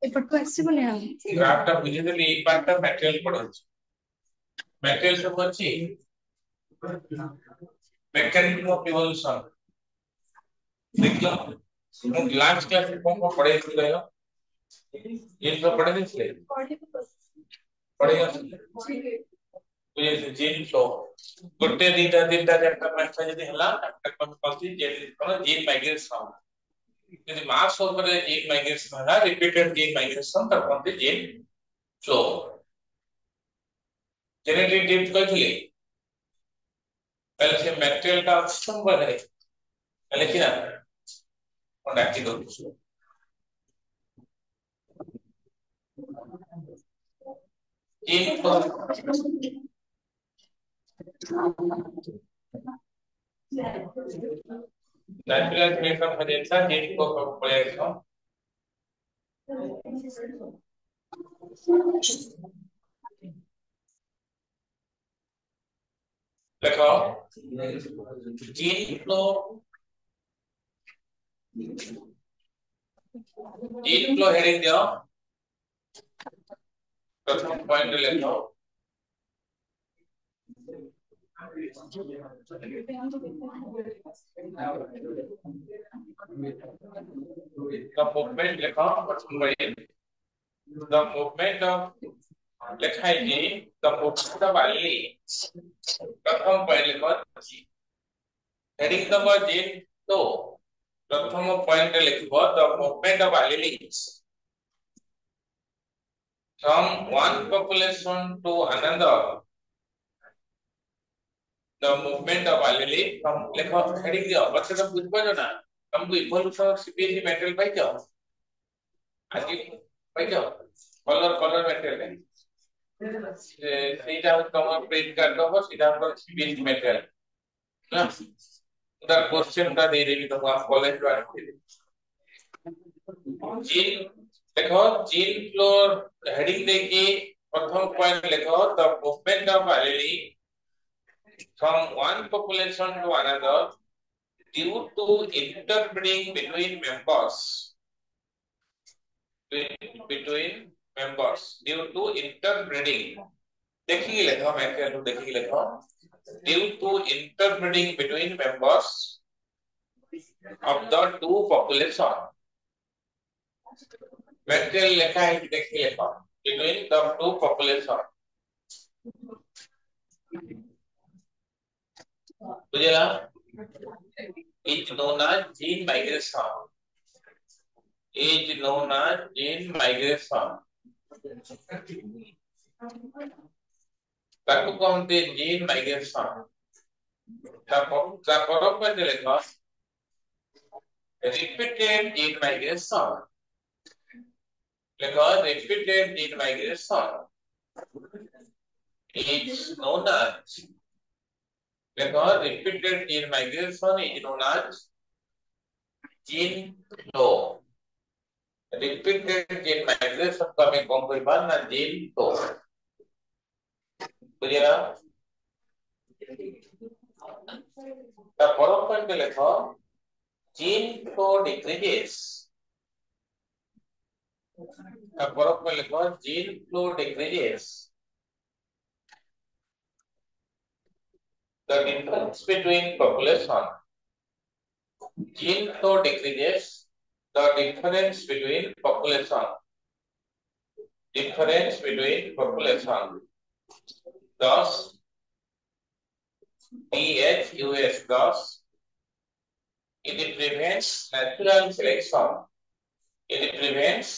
ଏପଟକୁ ଆସିବନି ଆଉ ଗ୍ରାଫଟା ବୁଝିଦେଲି ଏଇ ପାର୍ଟଟା ମ୍ୟାଟେରିଆଲ ପଢଉଛି ମ୍ୟାଟେରିଆଲ ସବୁ ଅଛି ମେକାନିଜମ ଅଫ ଇଭଲ୍ୟୁସନ ଦେଖିଲ ମୁଁ ଲାଷ୍ଟ କ୍ଲାସରେ କଣ ପଢେଇଥିଲି କହିଲ ये तो पढ़े नहीं पढ़े जीन फ्लो गोटे दीटा तीनटा चारटा पांचटा जदी हला तक कथि जीन माइग्रेशन यदि मास ऊपर जीन माइग्रेशन हला रिपीटेड जीन माइग्रेशन तक कथि जीन फ्लो जेनेटिक डिप्थ कहथिले पहले से मटेरियल का संबंध है लेकिन और डाकी दो जीन नेचुरल क्रिएशन हजेसा जीन को पढ़ेगा देखो जीन फ्लो हेडिंग दियो प्रथम पॉइंट लिखो the movement लिखो प्रथम पॉइंट the movement of लिखा है जी the movement of Ali प्रथम पॉइंट लिखो हेडिंग नंबर जी तो प्रथम पॉइंट लिखो the movement of alleles from one population to another the movement of allele from लिखो हेडिंग दियो बच्चे तो बुझ पाजो ना तुमको इवोल्यूशन ऑफ सीपीएस मेटेरियल पाइ जाओ आगे पाइ जाओ कलर मेटेरियल ସେଇଟା ତମ ପ୍ରିंट कर दो सीधा पर सीपीएस मेटेरियल ना उधर क्वेश्चन का दे देगी तो आप कॉलेज में जीन देखो जीन फ्लो हेडिंग देखिए प्रथम पॉइंट लिखो the movement of allele from one population to another due to interbreeding between members due to interbreeding देखिए लिखो मैं क्या देखिए लिखो due to interbreeding between members of the two population vector लिखा है देखिए लिखो between the two population बुझला is known as gene migration ताको कहते जीन माइग्रेशन ताको पर लिखो repeated gene migration लिखो repeated gene migration is known as लिखो repeated gene migration is known as gene flow repeated gene migration को हमें कौन कोई बात ना जीन तो बुझिला ता फरक पॉइंट लिखो जीन फ्लो डिक्रीजेस ता फरक में लिखो gene flow decreases the difference between population gene flow decreases the difference between population thus DHUS thus it prevents natural selection it prevents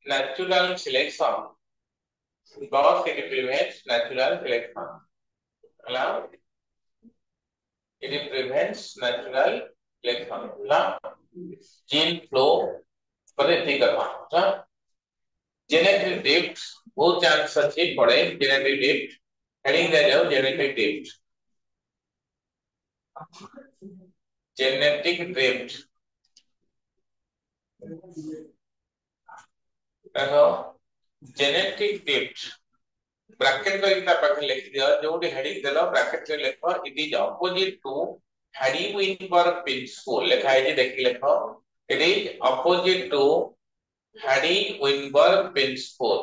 natural selection thus it prevents natural selection hello it prevents natural selection hello gene flow पद्धति करवा genetic drift बहुत chance अच्छी पड़े genetic drift heading दे जाओ genetic drift देखो genetic drift bracket को इतना पाखे लिख दिया जो भी हेडिंग देलो ब्रैकेट में लिखो it is opposite to Hardy Weinberg principle लिखा है जी देखि लिखो it is opposite to Hardy Weinberg principle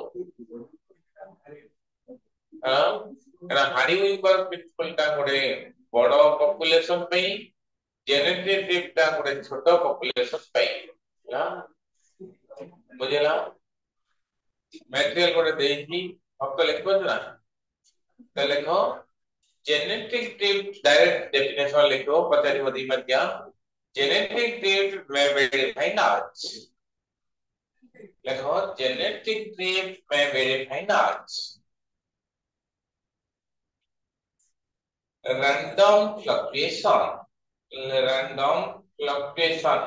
हां हैडी विनबर्ग प्रिंसिपल ता गोटे बड़ पॉपुलेशन पे जेनेटिक ड्रिफ्ट ता गोटे छोट पॉपुलेशन पे ना बुझला मटेरियल गोटे देही अब तो लिखबो ना तो लिखो जेनेटिक ड्रिफ्ट डायरेक्ट डेफिनेशन लिखो पता नहीं वदी मत क्या जेनेटिक ड्रिफ्ट में वेरीफाई नॉच लिखो जेनेटिक ड्रिफ्ट में verify notch random fluctuation FLUCT fluctuation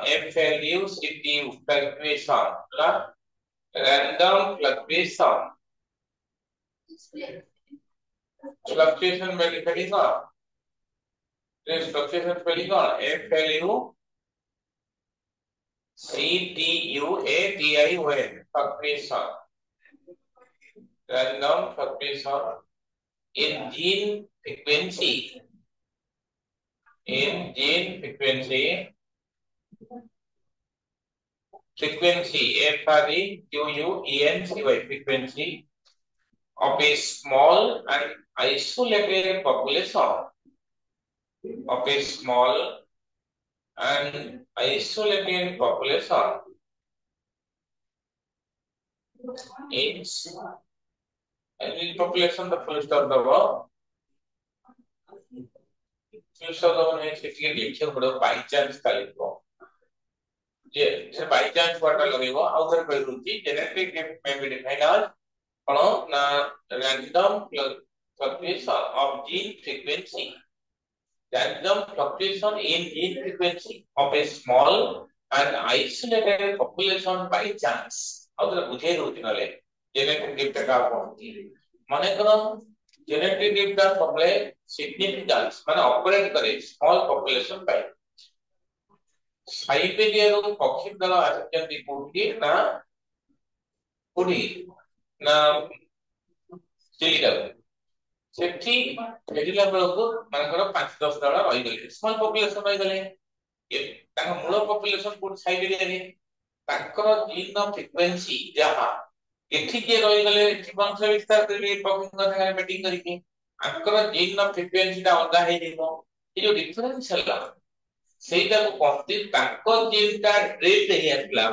random fluctuation में लिखेगा this fluctuation spelling FLUCTUATION fluctuation random fluctuation in gene frequency FREQUENCY frequency of a small and isolated population of a small and isolated population is and population the full stop the verb full stop the one is clear लिखे बड़ो by chance का लिखो जे से by chance वाटा लगेगो outer कोई रुचि genetic में भी define आज कौन ना random fluctuation of gene frequency random fluctuation in gene frequency of a small and isolated population by chance outer बुझे रुचि नले जेनेटिक डिफ्ट का पहुंची माने करो जेनेटिक डिफ्ट का सबले सिग्निफिकेंस माने ऑपरेट करे स्मॉल पॉपुलेशन बाय साइबेरिया रो पक्षी दल आसचंती कोठी ना चिलिका सेठी फेरिला बेलको माने करो 5-10 दल रहि गले स्मॉल पॉपुलेशन रहि गले ये ताका मूल पॉपुलेशन कोठी साइबेरिया रे ताकर जीन फ्रीक्वेंसी जहा एठी के रहि गले वंश विस्तार करली पक्षी संगे मीटिंग करके आकर जीन फ्रीक्वेंसी ता अलगा हे जेबो ये जो डिफरेंस हला सेटा को कहते ताको जीन का ड्रिफ्ट हे आतला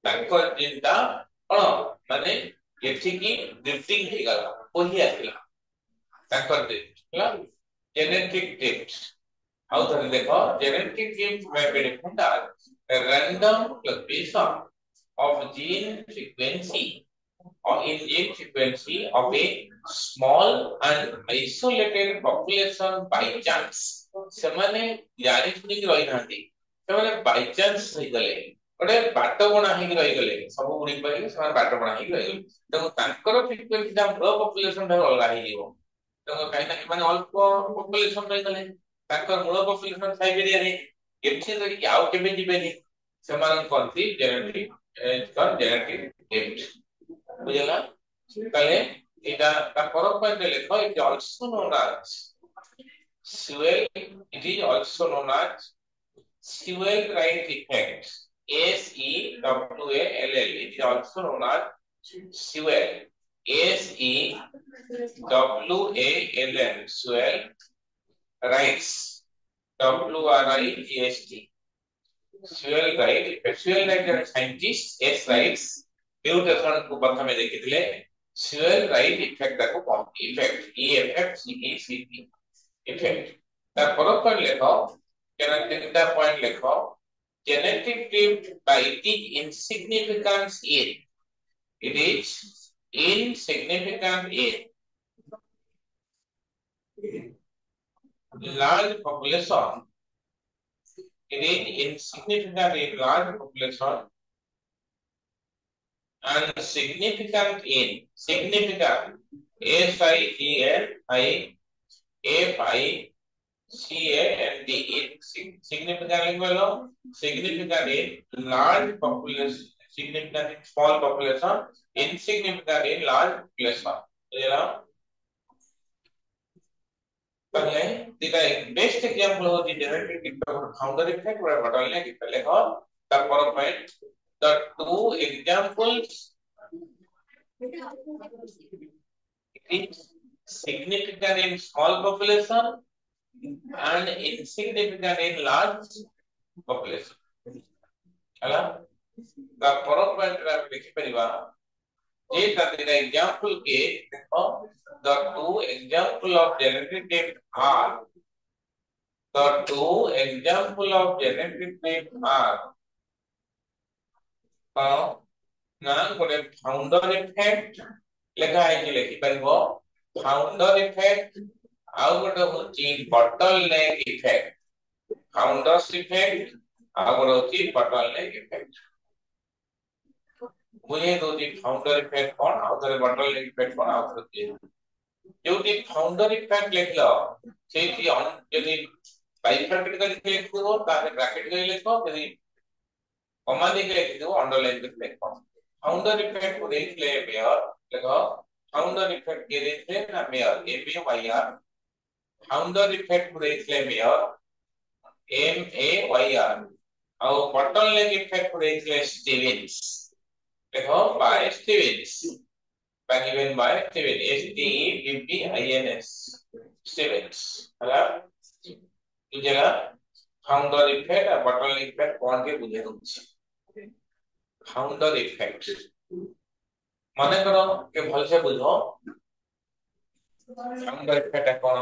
ताको जीन ता माने एठी की ड्रिफ्टिंग हे गला ओही आतला ताको ड्रिफ्ट हला जेनेटिक ड्रिफ्ट आउ धर देखो जेनेटिक ड्रिफ्ट में भी different random fluctuation of gene frequency or in gene frequency of a small and isolated population by chance semane jani suni roi nahanti semane by chance roi gale ote bato bana hi roi gale sabu gudi pai semane bato bana hi roi gale to tankar frequency da pro population da alga hi jibo to kai na mane alpo population roi gale tankar mulo population Siberia re ethi ri au kebe jibeni semane konti genetic is called genetic drift বুঝলা তাহলে এটা তার পরের পয়েন্টে লেখো it is also known as Sewell it is also known as Sewell-Wright effect SEWALL it is also known as Sewell SEWALL Sewell Wrights WRIGHT Sewell-Wright effect Sewell-Wright are scientists S Wrights mutation को प्रथमे देखिथिले Sewell-Wright effect को effect EFFCECT effect তার পরের point লেখো তিনটা point লেখো genetic drift by it is insignificant in it is insignificant in large population it is insignificant in large population and significant in significant SIGNIFICANT in significant significant in large population significant in small population insignificant in large population বুঝলা তাহলে এটা best example হচ্ছে generative founder effect বা bottleneck effect লেখো তারপর point the two examples is significant in small population and insignificant in large population ହେଲା ତାରপର point ରେ ଆମେ ଦେଖି परिबा जे तातिर एग्जांपल के देखो the two example of genetic drift are the two example of genetic drift are ना गोटे फाउंडर इफेक्ट लेखा है कि लिखि परबो फाउंडर इफेक्ट आउ गोटे होची बॉटलनेक इफेक्ट फाउंडर्स इफेक्ट आउ गोटे होची बॉटलनेक इफेक्ट बुझे दोती फाउंडर इफेक्ट कोन आउ तरे बॉटलनेक इफेक्ट कोन आउ तरे जोटी फाउंडर इफेक्ट लिखलो सेठी यदि बाइफर्केट करके लिखो तारे ब्रैकेट कर लिखो यदि कॉमा देके लिख दो अंडरलाइन करके लिखो फाउंडर इफेक्ट को देख ले मेयर लिखो फाउंडर इफेक्ट के देख ले ना मेयर MAYR फाउंडर इफेक्ट को देख ले मेयर MAYR और बॉटलनेक इफेक्ट को देख ले स्टीवेंस लिखो by Stevens by given by Stevens STEVENS Stevens ହେଲା ବୁଝିଲା फाउंडर इफेक्ट और बॉटलनेक इफेक्ट कौन के बुझे दूची फाउंडर इफेक्ट माने करो के भल से बुझो फाउंडर इफेक्ट कौन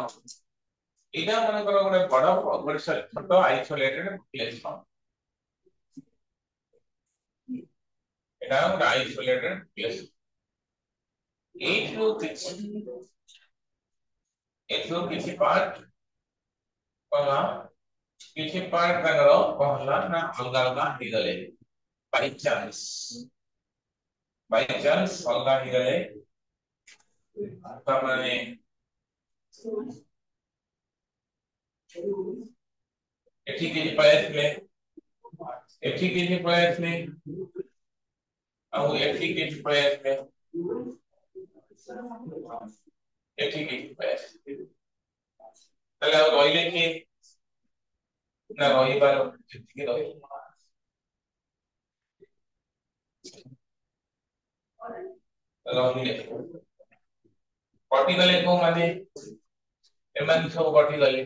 इना माने करो गोटे बड़ गोटे छोट आइसोलेटेड पॉपुलेशन एटा गोटे आइसोलेटेड पॉपुलेशन एठो किसी पार्ट कला किसी पार्ट तंगरो कहला ना अलगा अलगा ही गले बाय चांस अलगा ही गले त माने एठी किसी प्रयास में ଆଉ ଏଠି କିଛି ପ୍ରୟାସ में एठी की प्रयास ताले और रहिले कि ना रही बारो ठीक रही रहिले कटि गले को माने एमान सब कटि गले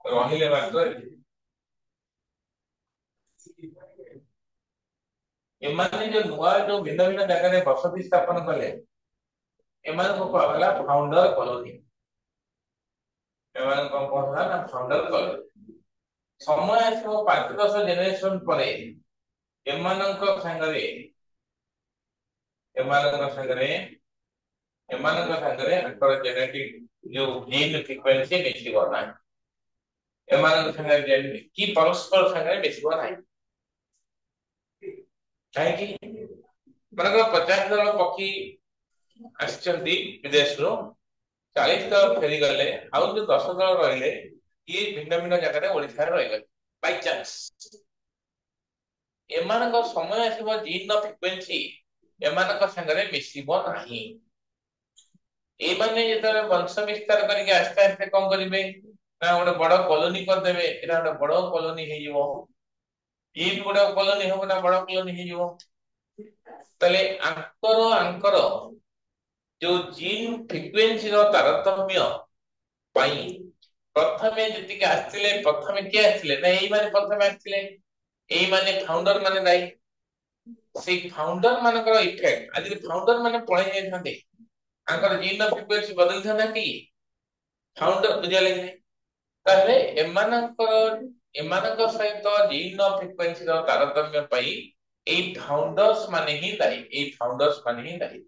रहिले मात्र एमाने जो नुआ जो भिन्न भिन्न जगह रे बसति स्थापन कले एमान को कहला फाउंडर कॉलोनी एमान को कहला ना फाउंडर कॉलोनी समय आसो 5-10 जनरेशन परे एमानक संगरे अंतर जेनेटिक जो जीन फ्रीक्वेंसी मिसी बना एमानक संगरे जेनेटिक की परस्पर संगरे मिसी बना काहे मनक 50 जन पक्षी आछंती विदेश रो 40 जन फेरी गले आउ जो 10 जन रहिले ये भिन्न भिन्न जगह रे ओडिसा रे रहिले बाय चांस एमानक समय आसीबो जीन फ्रिक्वेंसी एमानक संगरे मिसिबो नाही ए माने जेतरे वंश विस्तार करके आस्ते आस्ते कोन करिवे ना गोटे बड़ कॉलोनी कर देबे एटा गोटे बड़ कॉलोनी हे जीवो ई गोटे कॉलोनी हो ना बड़ कॉलोनी हे जीवो तले आंकर जो जीन फ्रिक्वेंसी रो तारतम्य पाई प्रथमे जति के आस्तिले प्रथमे के आस्तिले ना एई माने प्रथमे आस्तिले एई माने फाउंडर माने दाई से फाउंडर मानकर इफेक्ट आदि फाउंडर माने पळे जाय थांते आंकर जीन फ्रिक्वेंसी बदल थाना कि फाउंडर बुझा लगे ताहले एमानकर सहित जीन फ्रिक्वेंसी रो तारतम्य पाई एई फाउंडर्स माने ही दाई एई फाउंडर्स माने ही दाई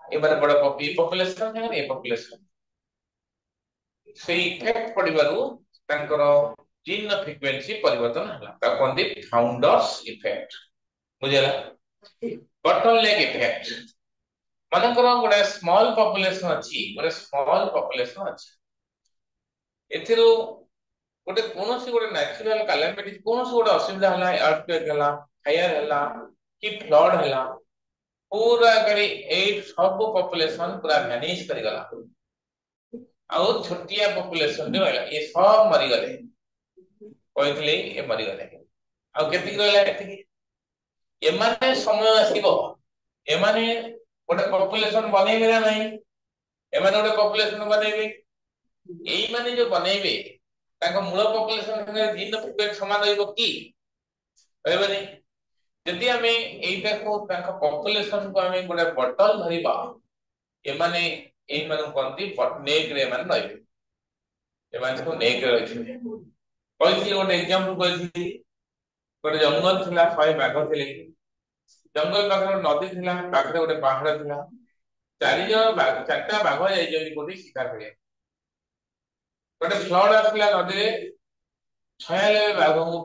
ए बारे बड़ा पॉपुलेशन है ए पॉपुलेशन से इफेक्ट पडिबारु तांकर जीन फ्रिक्वेंसी परिवर्तन हला ता कोंदी फाउंडर्स इफेक्ट बुझला बॉटलनेक इफेक्ट मानकर गोटे स्मॉल पॉपुलेशन अछि गोटे स्मॉल पॉपुलेशन अछि एथिरो गोटे कोनोसी गोटे नेचुरल कैलामिटी कोनोसी गोटे असुविधा हला अर्थक्वेक हला फायर हला कि फ्लड हला पूरा करी ए सब पॉपुलेशन पूरा वैनिश करि गला आ छोटिया पॉपुलेशन जो हला ये सब मरि गले कहथले ए मरि गले आ केति रहला केति एमाने समय आसीबो एमाने गोटे पॉपुलेशन बनेबे ना नहीं एमाने गोटे पॉपुलेशन बनेबे एई माने जो बनेबे ताको मूल पॉपुलेशन संगे जीन फ्रिक्वेंसी समान होइबो की होइबो नहीं जदि हमें एइटा को ताको पॉपुलेशन को हमें गोटे बटल धरिबा एमाने एई माने कोनती नेक रे माने रहइबे एमाने को नेक रे रहिबे कहथि गोटे एग्जांपल कहथि गोटे जंगल थिला 100 बाघ थिले जंगल पाखर नदी थिला पाखरे गोटे पहाड़ थिला चारि जण बाघ चारटा बाघ जाई जली कोठी शिकार करे गोटे फ्लड आसला नदी रे 96 बाघ को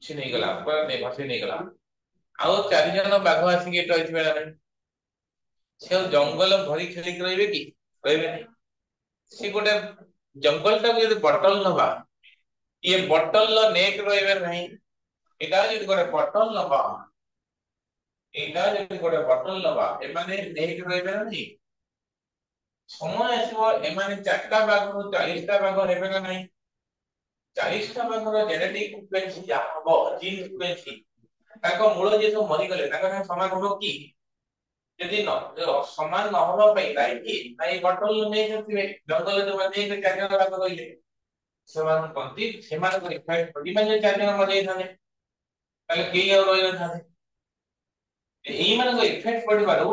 छि नै गला पर नै भासी नै गला आउ चारि जण बाघ आसी के टइछ बेला नै से जंगल भरी खेली रहिबे की रहिबे नै से गोटे जंगल ता यदि बटल नबा ये बटल ल नेक रहिबे नै एटा यदि गोटे बटल नबा एटा यदि गोटे बटल नबा एमाने नेक रहिबे नै समय आसीबो एमाने चारटा बाघ 40 टा बाघ हेबे ना नै 40 टा बाघ जेनेटिक फ्रिक्वेंसी या हबो जीन फ्रिक्वेंसी ताको मूल जे सब मरि गले ताको समान होबो की यदि न समान न होबा पई दाई की नाइ बटल नै जतिबे जंगल जो बने के चार जण बाघ रहिले समान कोंती समान को इफेक्ट पड़ी माने चार जण मरि थाने ताले केई और रहि थाने एई माने को इफेक्ट पडिबारु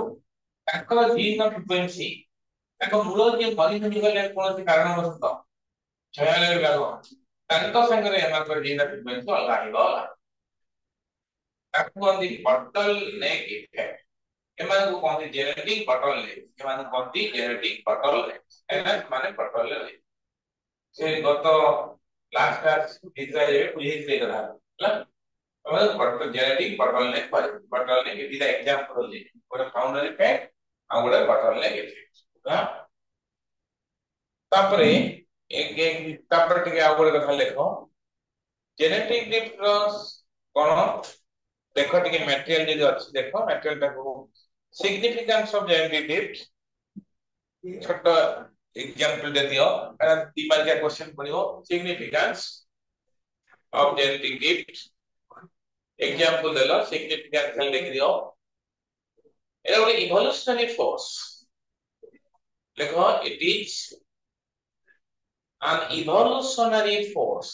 ताको जीन फ्रिक्वेंसी ताको मूल जे मरि थनि गले कोनोसी कारण वस्तु छयाले लागो ताको संगरे एमाकर जीन फ्रिक्वेंसी अलगा हिबो ताको कोंती बटल नेक इफेक्ट एमान को कोंती जेनेटिक बटल नेक एमान कोंती जेनेटिक बटल नेक एना माने बटल नेक से गत लास्ट क्लास दिसा जे बुझे से कथा हला और बटल जेनेटिक बटल नेक दिदा एग्जांपल दे गोटे फाउंडर इफेक्ट आ गोटे बटल नेक इफेक्ट हा तापरे एक तापर टिके आ गोटे कथा लेखो जेनेटिक डिफरेंस कोन देखो टिके मटेरियल जे अछि देखो मटेरियल ता को सिग्निफिकेंस ऑफ जेनेटिक डिफरेंस छोटा एग्जांपल दे दियो एना 3 मार्क का क्वेश्चन पड़ियो significance of genetic difference example देलो सिग्निफिकेंस लिख दियो एटा गोटे इवोल्यूशनरी फोर्स देखो it is an evolutionary force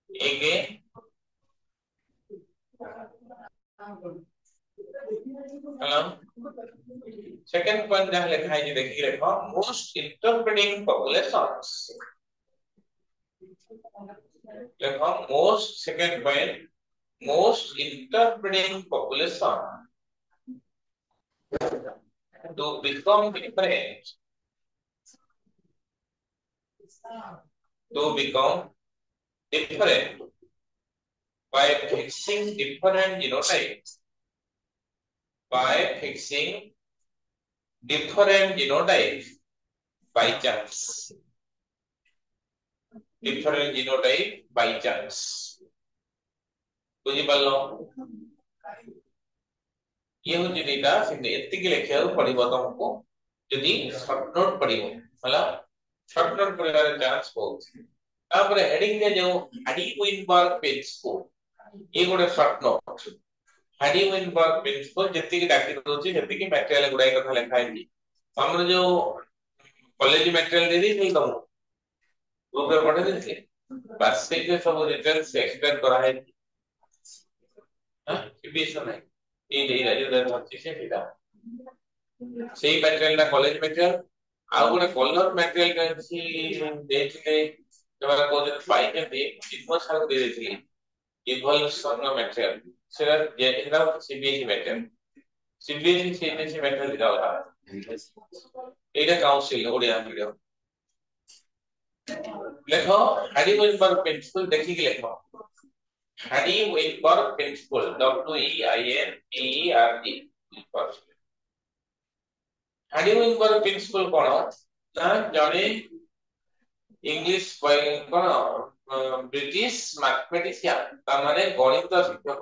again hello second point जहां लिखा है जी देखिए देखो most interpreting populations देखो most second point most interpreting population to become different by fixing different genotypes by chance different genotype by chance बुझी पालो ये हो जदीटा सिंधे एतिकी लेखिया पड़िबो तुमको जदी शॉर्ट नोट पड़िबो होला शॉर्ट नोट पड़िबार चांस बहुत तापर हेडिंग रे जो हाडी विनबर्ग प्रिंसिपल ये गोटे short note Hardy Weinberg principle जतिकी डाकी दोची जतिकी मटेरियल गुडाई कथा लिखा है हमर जो कॉलेज मटेरियल दे दी तुम ग्रुप रे पढ़े देते बस से सब डिटेल्स एक्सप्लेन करा है हां सीबीएस में ये दे रहा जो धरती से सीधा सेही मटेरियल ना कॉलेज मटेरियल आ गोटे कलर मटेरियल कैसी देखले जब को जो फाइल में दे इनको साल दे देती इवोल्यूशन मटेरियल सेरा ये इनका CBS material CBS CBS material दिया होता एटा काउंसिल ओडिया वीडियो लेखो हाडी विनबर्ग प्रिंसिपल देखि के लेखो Hardy Weinberg principle WEINBERG Hardy Weinberg principle कोन ना जने इंग्लिश कोन ब्रिटिश मैथमेटिशियन ता माने गणित शिक्षक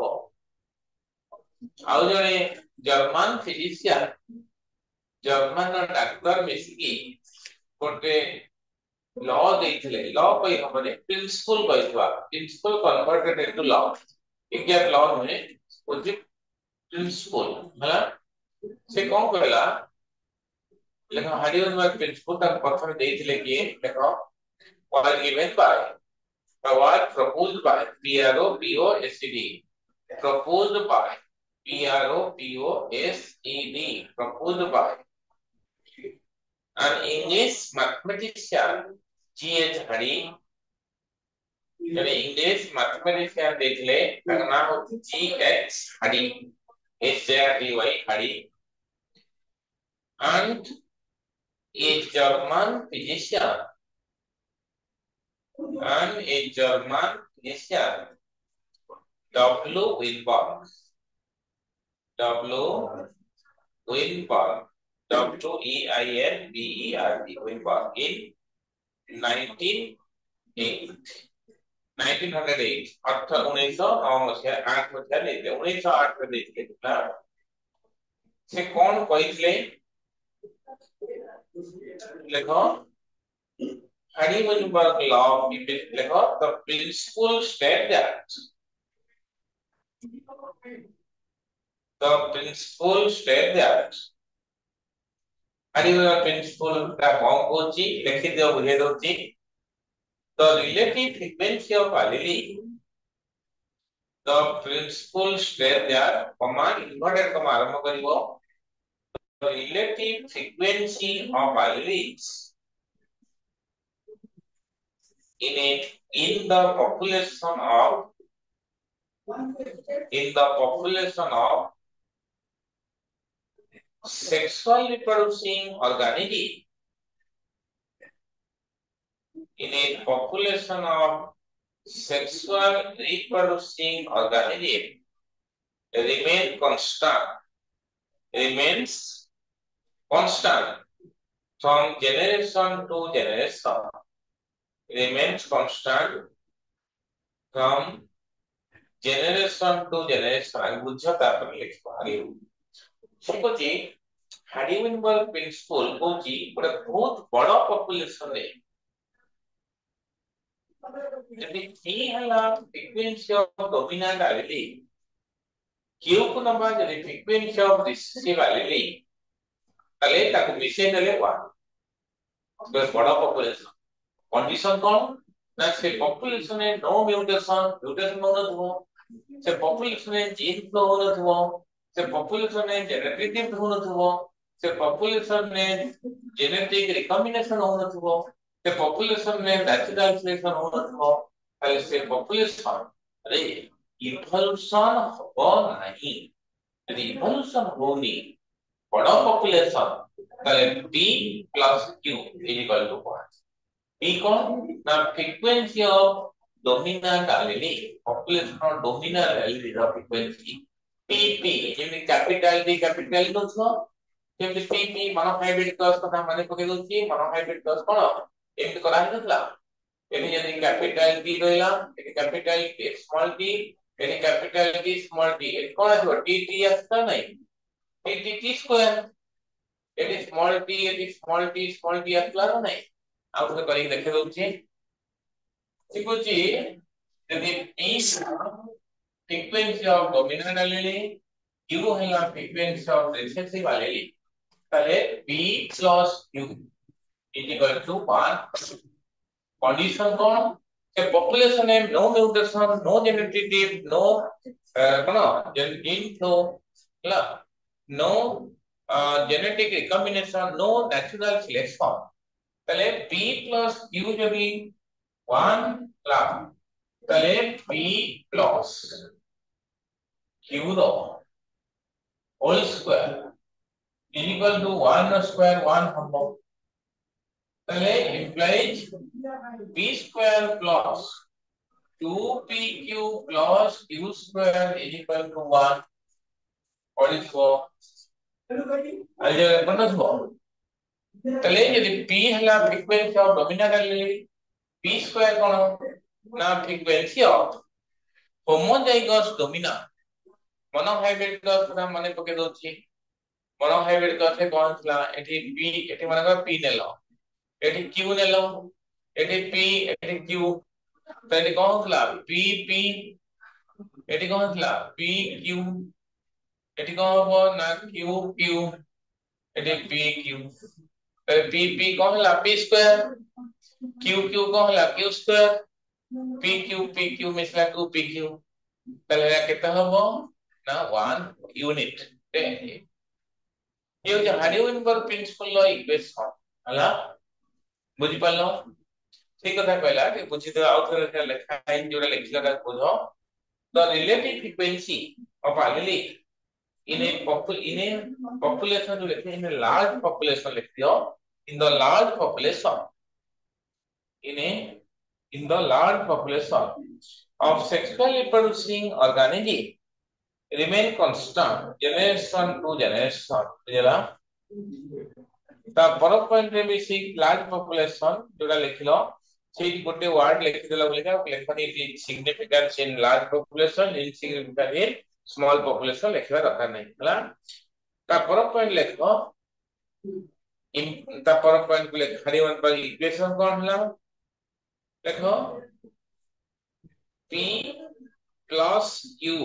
आउ जने जर्मन फिजिशियन जर्मन डॉक्टर मिसिकी कोटे लॉ देखले लॉ कोई हमने प्रिंसिपल कहथवा principle converted into law exact law में उजी प्रिंसिपल हला से कोन कहला लेकिन हाइडेलबर्ग प्रिंसिपल का प्रथम देथिले कि देखो was given by was proposed by PROPOSED proposed by PROPOSED proposed by an English mathematician G.H. Hardy यानी इंग्लिश मैथमेटिशियन देखले का नाम हो G.H. Hardy HARDY Hardy and a German physician W. Wilberg WEINBERG Wilberg in 1908 अर्थात 1909 मसीहा 8 मसीहा लेते 1908 में देखले ना से कौन कहले देखो Hardy Weinberg law देखो the principle state that Hardy Weinberg principle का कौन कोची लिखि दियो बुझे दोची the relative frequency of allele the principle state that command inverted का आरंभ करिवो the relative frequency of alleles in the population of sexual reproducing organism in a population of sexual reproducing organism remains constant from generation to generation remains constant from generation to generation बुझता पर लिखबा आगे सेकोची Hardy Weinberg principal Kochi गोटे बहुत बड़ा population रे यदि T हला फ्रीक्वेंसी ऑफ डोमिनेंट एलिली क्यू को नंबर यदि फ्रीक्वेंसी ऑफ रिसेसिव एलिली तले ताको मिसे देले वा तो बड़ा पॉपुलेशन कंडीशन कौन ना से पॉपुलेशन में नो म्यूटेशन होना थो से पॉपुलेशन में जीन फ्लो होना थो से पॉपुलेशन में जेनेटिक होना थो से पॉपुलेशन में जेनेटिक रिकॉम्बिनेशन होना थो से पॉपुलेशन में नेचुरल सिलेक्शन होना थो ताले से पॉपुलेशन अरे इवोल्यूशन हो नहीं यदि इवोल्यूशन होनी बड़ा पॉपुलेशन ताले p + q = 1 P कौन ना frequency of dominant allele population of dominant allele the frequency PP जेमि कैपिटल D कैपिटल दोछो जेमि PP मोनोहाइब्रिड क्रॉस कथा माने पके दोछि मोनोहाइब्रिड क्रॉस कोन एमि करा हितला এটি যদি ক্যাপিটাল টি রইলাম এটি ক্যাপিটাল টি স্মল টি এটি ক্যাপিটাল টি স্মল টি এটি কোন আসবে টি টি আসছে নাই টি টি টি স্কয়ার এটি স্মল টি এটি স্মল টি আসলা নাই ଆଉ ଗୋଟେ କରିକି ଦେଖେଇ ଦଉଛି ଠିକ ଅଛି ଯଦି p frequency of dominant allele q ହେଲା frequency of recessive allele তাহলে p plus q is equal to 1 condition कौन a population name no mutation no genetic no no inflow no genetic recombination no natural selection তাহলে p plus q যদি 1 ला তাহলে p plus q row whole square is equal to 1 square 1 हम তাহলে implies p square plus 2pq plus q square is equal to 1 what is for algebra बनतो তাহলে যদি p ହେଲା frequency of dominant allele p square কোন না frequency of homozygous dominant monohybrid କଥା ମନେ ପକେଇ ଦଉଛି monohybrid କଥା କଣ ଥିଲା ଏଠି p ଏଠି ମାନେ p ନେଲ एठी q नेलो एठी p एठी q तो एठी कोन हला p p एठी कोन हला p q एठी कोन हो ना q q एठी p q तो p p कोन हला p स्क्वायर q q कोन हला q square p q मिसला 2 p q তাহলে কেতে হবো না 1 ইউনিট ये जो हाइडेनबर्ग प्रिंसिपल लो इक्वेशन हला बुझी पालो ठीक कथा कहला कि बुझी तो आउट कर लिखा है जोड़ा लिखला का बुझो the relative frequency of allele in a population जो लिखे in a large population लिख दियो in the large population in a in the large population of sexually producing organism remain constant generation to generation बुझला ता बरफ point रे भी सी large population जोड़ा लिखलो सेही गोटे वर्ड लिखि देला बोलिका लेखनी it is significance in large population insignificant in small population लिखवा दरकार नहीं हला ता बरफ पॉइंट लिखो इन ता बरफ पॉइंट को लिख हरि वन पर इक्वेशन कौन हला लिखो p plus q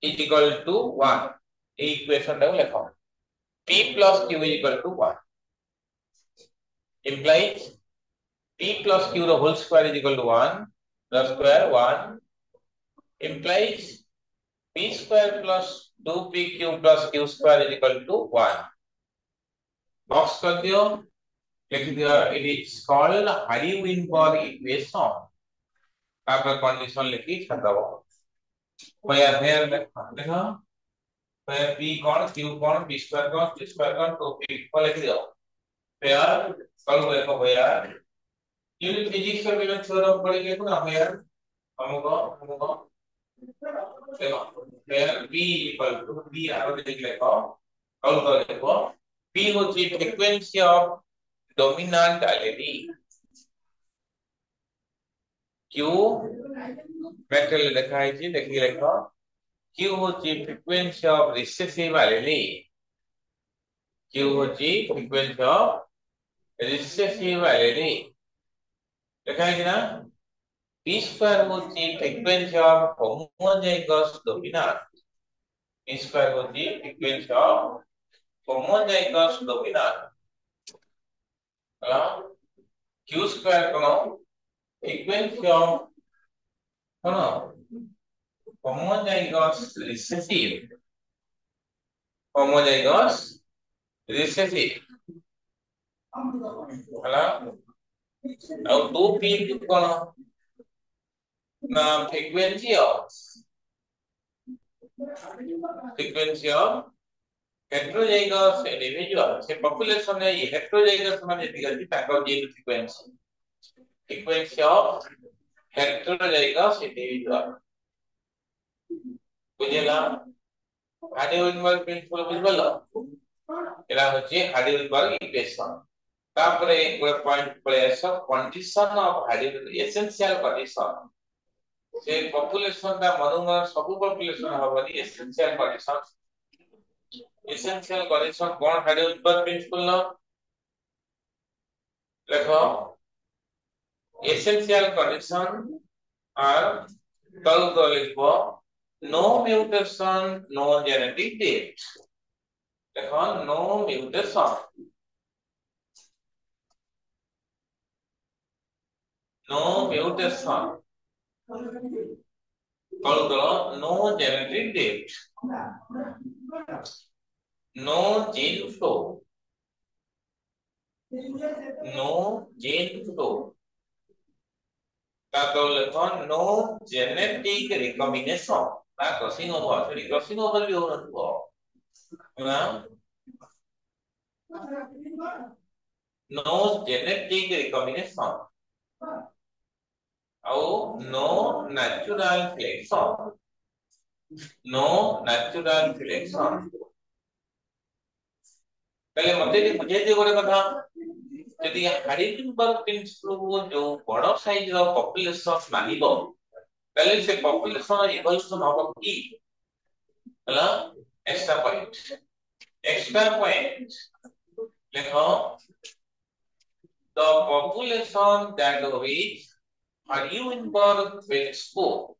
is equal to 1 A equation टा लिखो p plus q is equal to 1 implies p plus q the whole square is equal to 1 the square 1 implies p square plus 2pq plus q square is equal to 1 box कर दियो लिख दिया it is called Hardy-Weinberg equation आपका condition लिखी छाता हो where देखो where p कौन q कौन p square कौन तो p को लिख दियो where सॉल्व करो where यूनिट फिजिक्स का बिना थ्योरम पढ़ेंगे तो ना यार हमको देखो where p equal to p आरो देख लेको सॉल्व कर देखो p होची frequency of dominant allele q vector लिखा है जी देखिए लेको q होची frequency of recessive allele q होची फ्रीक्वेंसी ऑफ रिसेसिव allele लिखा है ना p square होची frequency of homozygous dominant p square होची frequency of homozygous dominant q square cone frequency of cone homozygous recessive हला और 2p कोन ना फ्रीक्वेंसी ऑफ heterozygous individual से पॉपुलेशन है ये heterozygous माने दिगति ताको gene frequency of heterozygous individual बुझला हार्डी-वेनबर्ग प्रिंसिपल बुझबलो एला होची हार्डी-वेनबर्ग इक्वेशन तापरे एक point place condition of hydrogen essential condition से पॉपुलेशन दा मनुमर सब पॉपुलेशन हबनी एसेंशियल कंडीशन कोन हाइड्रोजन पर प्रिंसिपल देखो एसेंशियल कंडीशन आर तल को लिखो no mutation no genetic defect देखो no mutation no mutation called no genetic defect no gene flow no gene flow no genetic recombination crossing over भी हो रहा no genetic recombination no natural selection पहले मते बुझे दे गोटे कथा यदि हाइडेनबर्ग प्रिंसिपल को जो बड़ साइज रो पॉपुलेशन मानिबो पहले से पॉपुलेशन इवोल्यूशन हो की हला एक्स्ट्रा पॉइंट लिखो the population that which Hardenberg telescope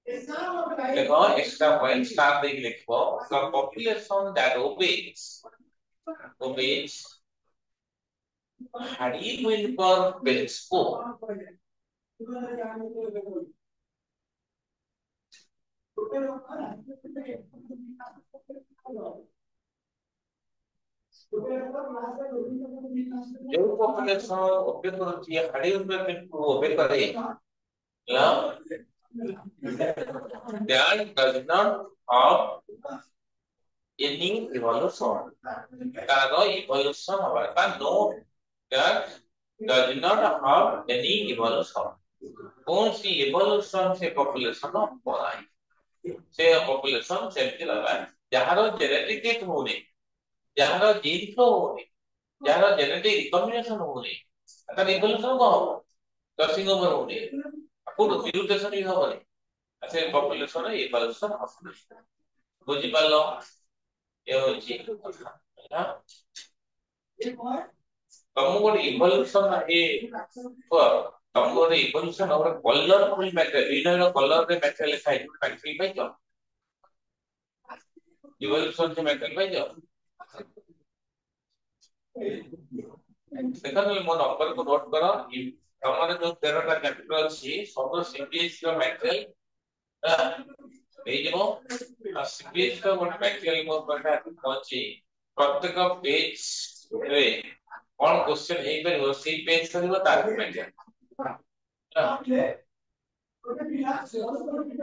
देखो एक्स्ट्रा पॉइंट स्टार देख लिखो the population that obeys Hardenberg telescope जो पॉपुलेशन ओबे करती है Hardenberg को ओबे करे या that does not have any evolution taro evolution हवा का no that does not have any evolution कौन सी evolution से population बनाई से population सेमती लगा जहारो जेनेटिक होने जहारो जीन फ्लो होने जहारो जेनेटिक रिकॉम्बिनेशन होने अतः evolution को हो क्रॉसिंग ओवर होने अपुड म्यूटेशन ही होने ऐसे पॉपुलेशन है evolution बुझी पालो ये होची हां तमु को इवोल्यूशन ए तमु को इवोल्यूशन और कलरफुल मैटर विभिन्न कलर रे मैटर लिखा है मैटर पे जो इवोल्यूशन से मैटर पे जो सेकंड मो नंबर को नोट करो हमारे जो 13 टा चैप्टर अछि सब सीपीएस का मैटर जो सीपीएस का वन मैटर मो पढ़ा पहुंची प्रत्येक पेज रे कौन क्वेश्चन एक बार वो सी पेज करबो तार मैटर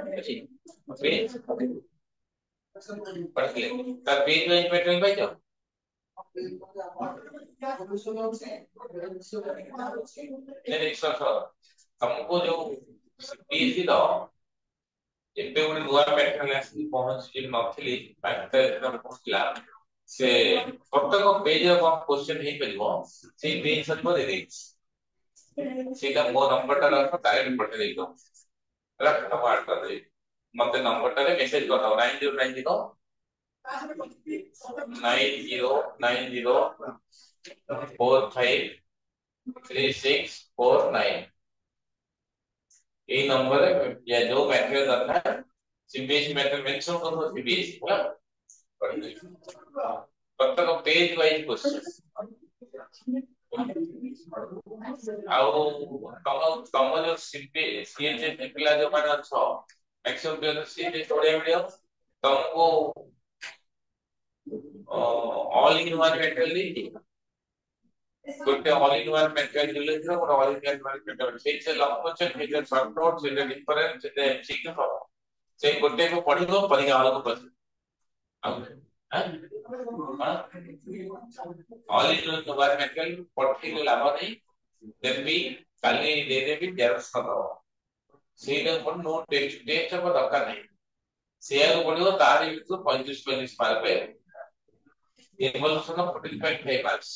अच्छी पेज पढ़ ले तार पेज वाइज मैटर भाई जो नहीं सर हमको जो पेज दी दो ଏବେ ଗୋଟେ ନୂଆ ପ୍ୟାଟର୍ନ ଆସିକି ପହଞ୍ଚିଛି ନଥିଲି ପ୍ୟାଟର୍ନ ପହଞ୍ଚିଲା ସେ ପ୍ରତ୍ୟେକ ପେଜରେ କଣ କ୍ୱେଶ୍ଚନ ହେଇପାରିବ ସେଇ ପେଜ ସହିତ ଦେଇଦେଇଛି ସେଇଟା ମୋ ନମ୍ବରଟା ରଖ ଡାଇରେକ୍ଟ ପଠେଇ ଦେଇଦବ ରଖ ତମ ଆଡ କରିଦେବି ମତେ ନମ୍ବରଟାରେ ମେସେଜ କରିଦବ 9090453649 এই নম্বরে या जो मैटेरियल दरकार है सीबीएस मैटेरियल मेंशन करो सीबीएस बोला प्रत्येक पेज वाइज क्वेश्चन आउ तम जो सीबीएस सीएचएस पिला जो माने छ मैक्सिमम जो सीएचएस ओडिया मीडियम तुमको ऑल इन वन मैटेरियल दी गोटे ऑल इन वन मैटेरियल दिले थियो गोटे ऑल इन वन मैटेरियल से लॉन्ग क्वेश्चन से शॉर्ट नोट से डिफरेंस से एमसीक्यू हो से गोटे को पढिबो पढिया वाला को पढ ऑल इन वन मैटेरियल पढि के लाभ नहीं देन भी काली दे दे भी जेरक्स करो सेटा पर नोट टेस्ट पर दरकार नहीं शेयर को पढिबो तार तो 35 40 मार्क पे evolution of 45 marks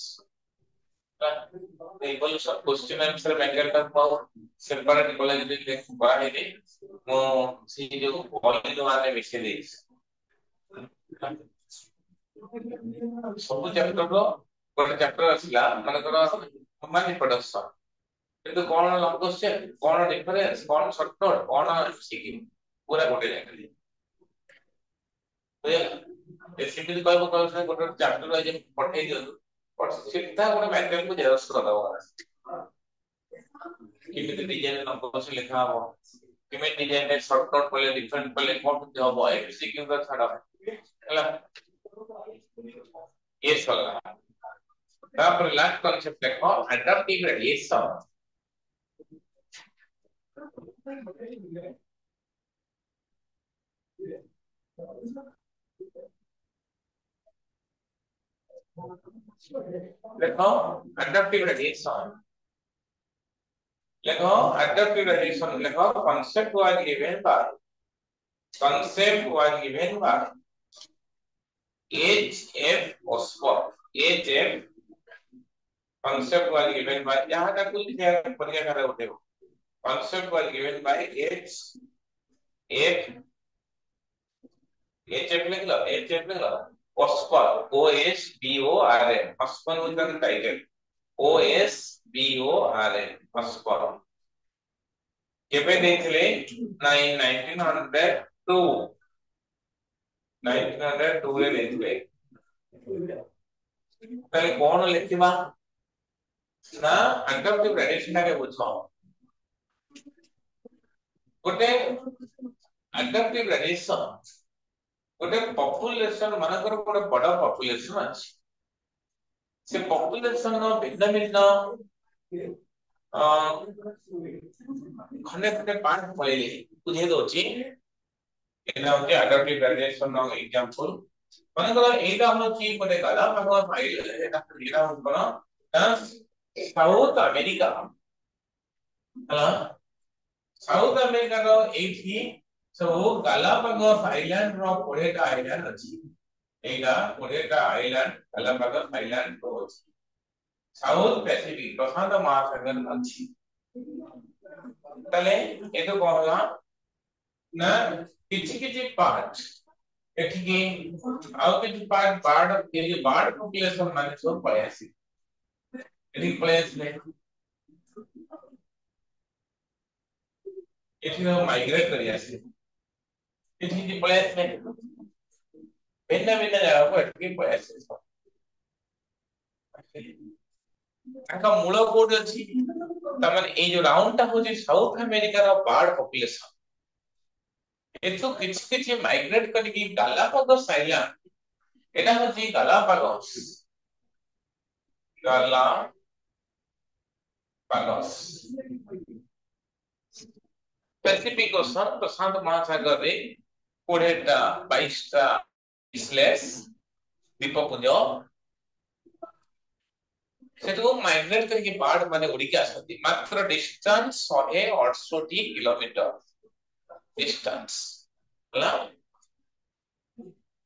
evolution question answer matter का पाओ सेपरेट कॉलेज रे पढ़ा है मो सी जो कॉलेज माने मिसे दे सब चैप्टर रो गोटे चैप्टर असला माने करो माने प्रोडक्शन किंतु कोन लॉन्ग क्वेश्चन कोन डिफरेंस कोन शॉर्टकट कोन सीखी पूरा गोटे जाके तो सिंपली कहबो कहबो गोटे चैप्टर वाइज पढ़ाई दियो और सीधा गोटे मैटेरियल को जेरॉक्स कर दो किमिति डिजाइन नंबर से लिखा हो किमिति डिजाइन में शॉर्टकट पले डिफरेंट पले कोन हबो एमसीक्यू का छाड़ा हला ये सला तापर लास्ट कांसेप्ट देखो एडाप्टिव रेडिएशन देखो एडाप्टिव रेडिएशन देखो एडाप्टिव रेडिएशन देखो concept was given by H.F. Osborn H.F. concept was given by यहाँ का कुल क्या पढ़िया कर रहे होते हो concept was given by H.F. H.F. लिख लो Osborn O-S-B-O-R-N Osborn was the title O-S-B-O-R-N Osborn केबे देखले 1902 रे देखले ताले कोन लिखिबा ना एडाप्टिव रेडिएशन के बुझो गोटे एडाप्टिव रेडिएशन गोटे पॉपुलेशन मानकर गोटे बड़ा पॉपुलेशन अछि से पॉपुलेशन नो भिन्न भिन्न खने खने पार्ट पळेले बुझे दोची एना होते एडाप्टिव रेडिएशन नो एग्जांपल मानकर एटा हम की गोटे गला भाग फाइल एटा एटा हम कोन साउथ अमेरिका हला साउथ अमेरिका रो एठी सब गालापागोस आइलैंड रो 20 टा आइलैंड अछि एटा 20 टा आइलैंड गालापागोस आइलैंड रो अछि साउथ पैसिफिक प्रशांत महासागर अछि तले ए तो कहला ना किछि किछि पार्ट एठी के आउ किछि पार्ट बार्ड के जे बार्ड पॉपुलेशन माने सब पयासी एठी प्लेस में एठी माइग्रेट करि आसी एठी जे प्लेस में भिन्न भिन्न जगह को एठी पयासी ताका मूल कोड अछि तमन ए जो राउंड ता होची साउथ अमेरिका रो बार्ड पॉपुलेशन एथो किछ किछ माइग्रेट करिकि गालापागोस आइलैंड एटा होची गालापागोस पैसिफिक ओशन प्रशांत महासागर रे 20 टा 22 टा स्लेस द्वीपपुंज सेटो माइग्रेट करके बाढ़ माने उड़ी के आसती मात्र डिस्टेंस 168 किलोमीटर डिस्टेंस हला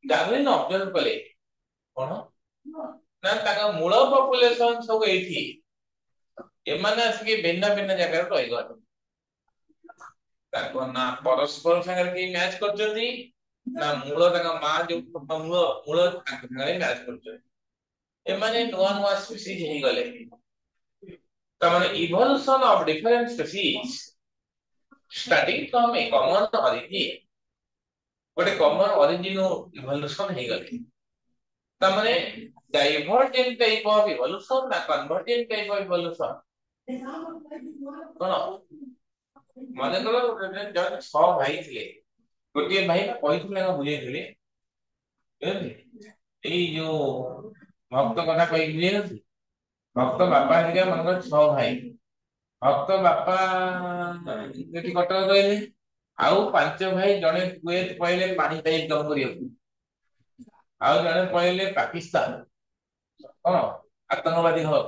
डार्विन ऑब्जर्व कले कोन ना ताका मूल पॉपुलेशन सब एठी एमाने असके भिन्न भिन्न जगह रे रहि गन ताको ना परस्पर संगे की मैच करजदी ना मूल ताका मा जो मूल संगे मैच करजदी एमाने नुआ नुआ स्पीसीज हे गले तमाने evolution of different species starting from a common origin गोटे कॉमन ओरिजिन इवोल्यूशन हे गले तमाने डाइवर्जेंट टाइप ऑफ इवोल्यूशन ना कन्वर्जेंट टाइप ऑफ इवोल्यूशन कोन माने करो जन 6 भाई थे गोटे भाई कहिथले ना बुझे थिले ए जो भक्त कथा कहि बुझे नथि भक्त बापा हेगा मनकर 6 भाई भक्त बापा जेठी कटक रहले आउ 5 भाई जने कुवैत पहिले पानी पाइप दम करियो आउ जने पहिले पाकिस्तान कोन आतंकवादी हो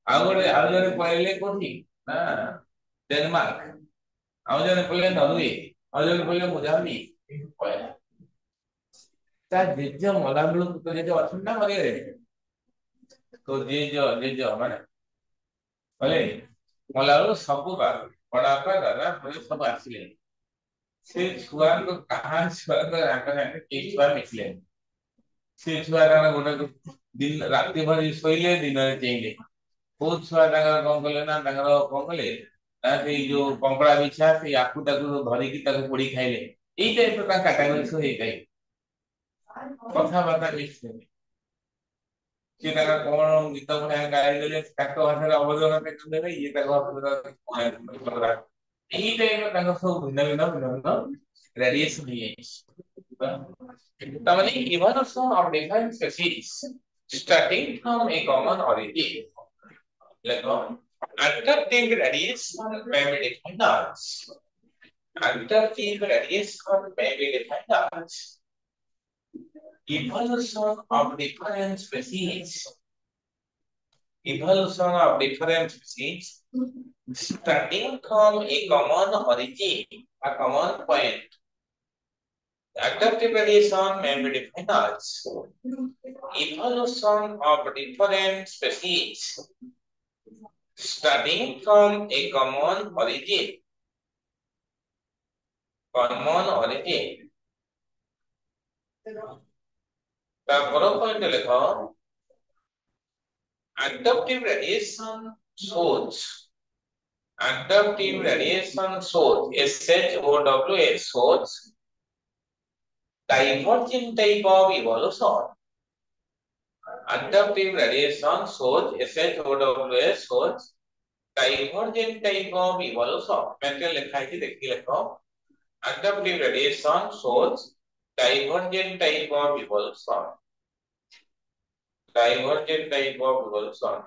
आउ जने पहिले कोठी ना डेनमार्क आउ जने पहिले नॉर्वे आउ जने पहिले मोजाम्बिक पहिले ता जेज मला बेलु तो जेज अछन ना मरे तो जे माने बोले मला सब बड़ा दादा बोले सब आसिले से छुआ को कहा छुआ को आकर के छुआ मिसले से छुआ का गोटे दिन राति भर सोइले दिन रे चेइले बहुत छुआ कौन कले ना कौन कले ना से जो कंकड़ा बिछा से आकु ताकु धरी की ताकु पोड़ी खाइले एई टाइप का कैटेगरी सो हे गई कथा बाता मिसले कि कौन गीत बना गाई देले भाषा अवधान देले ये यही टाइप का सब भिन्न भिन्न भिन्न भिन्न radiation तामाने evolution of different species starting from a common origin like adaptive radiation may be defined as adaptive radiation may be defined as evolution of different species starting from a common origin, a common point. Adaptive radiation may be defined as evolution of different species starting from a common origin. Common origin. তারপরে point লেখো adaptive radiation shows SHOWS shows divergent type of evolution. Adaptive radiation shows SHOWS shows divergent type of evolution. मैंने लिखा है कि देखिए लिखो adaptive radiation shows divergent type of evolution. Divergent type of evolution.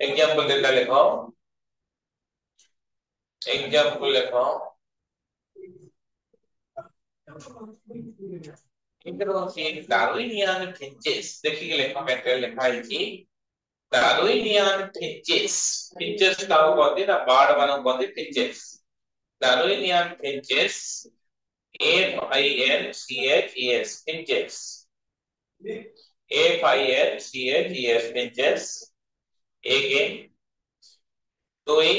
Example देता लिखो Darwinian finches देखिए लिखो मैटर लिखा है जी Darwinian finches ताऊ बोलते ना बर्ड मानो बोलते finches Darwinian finches FINCHES finches FINCHES finches again दोई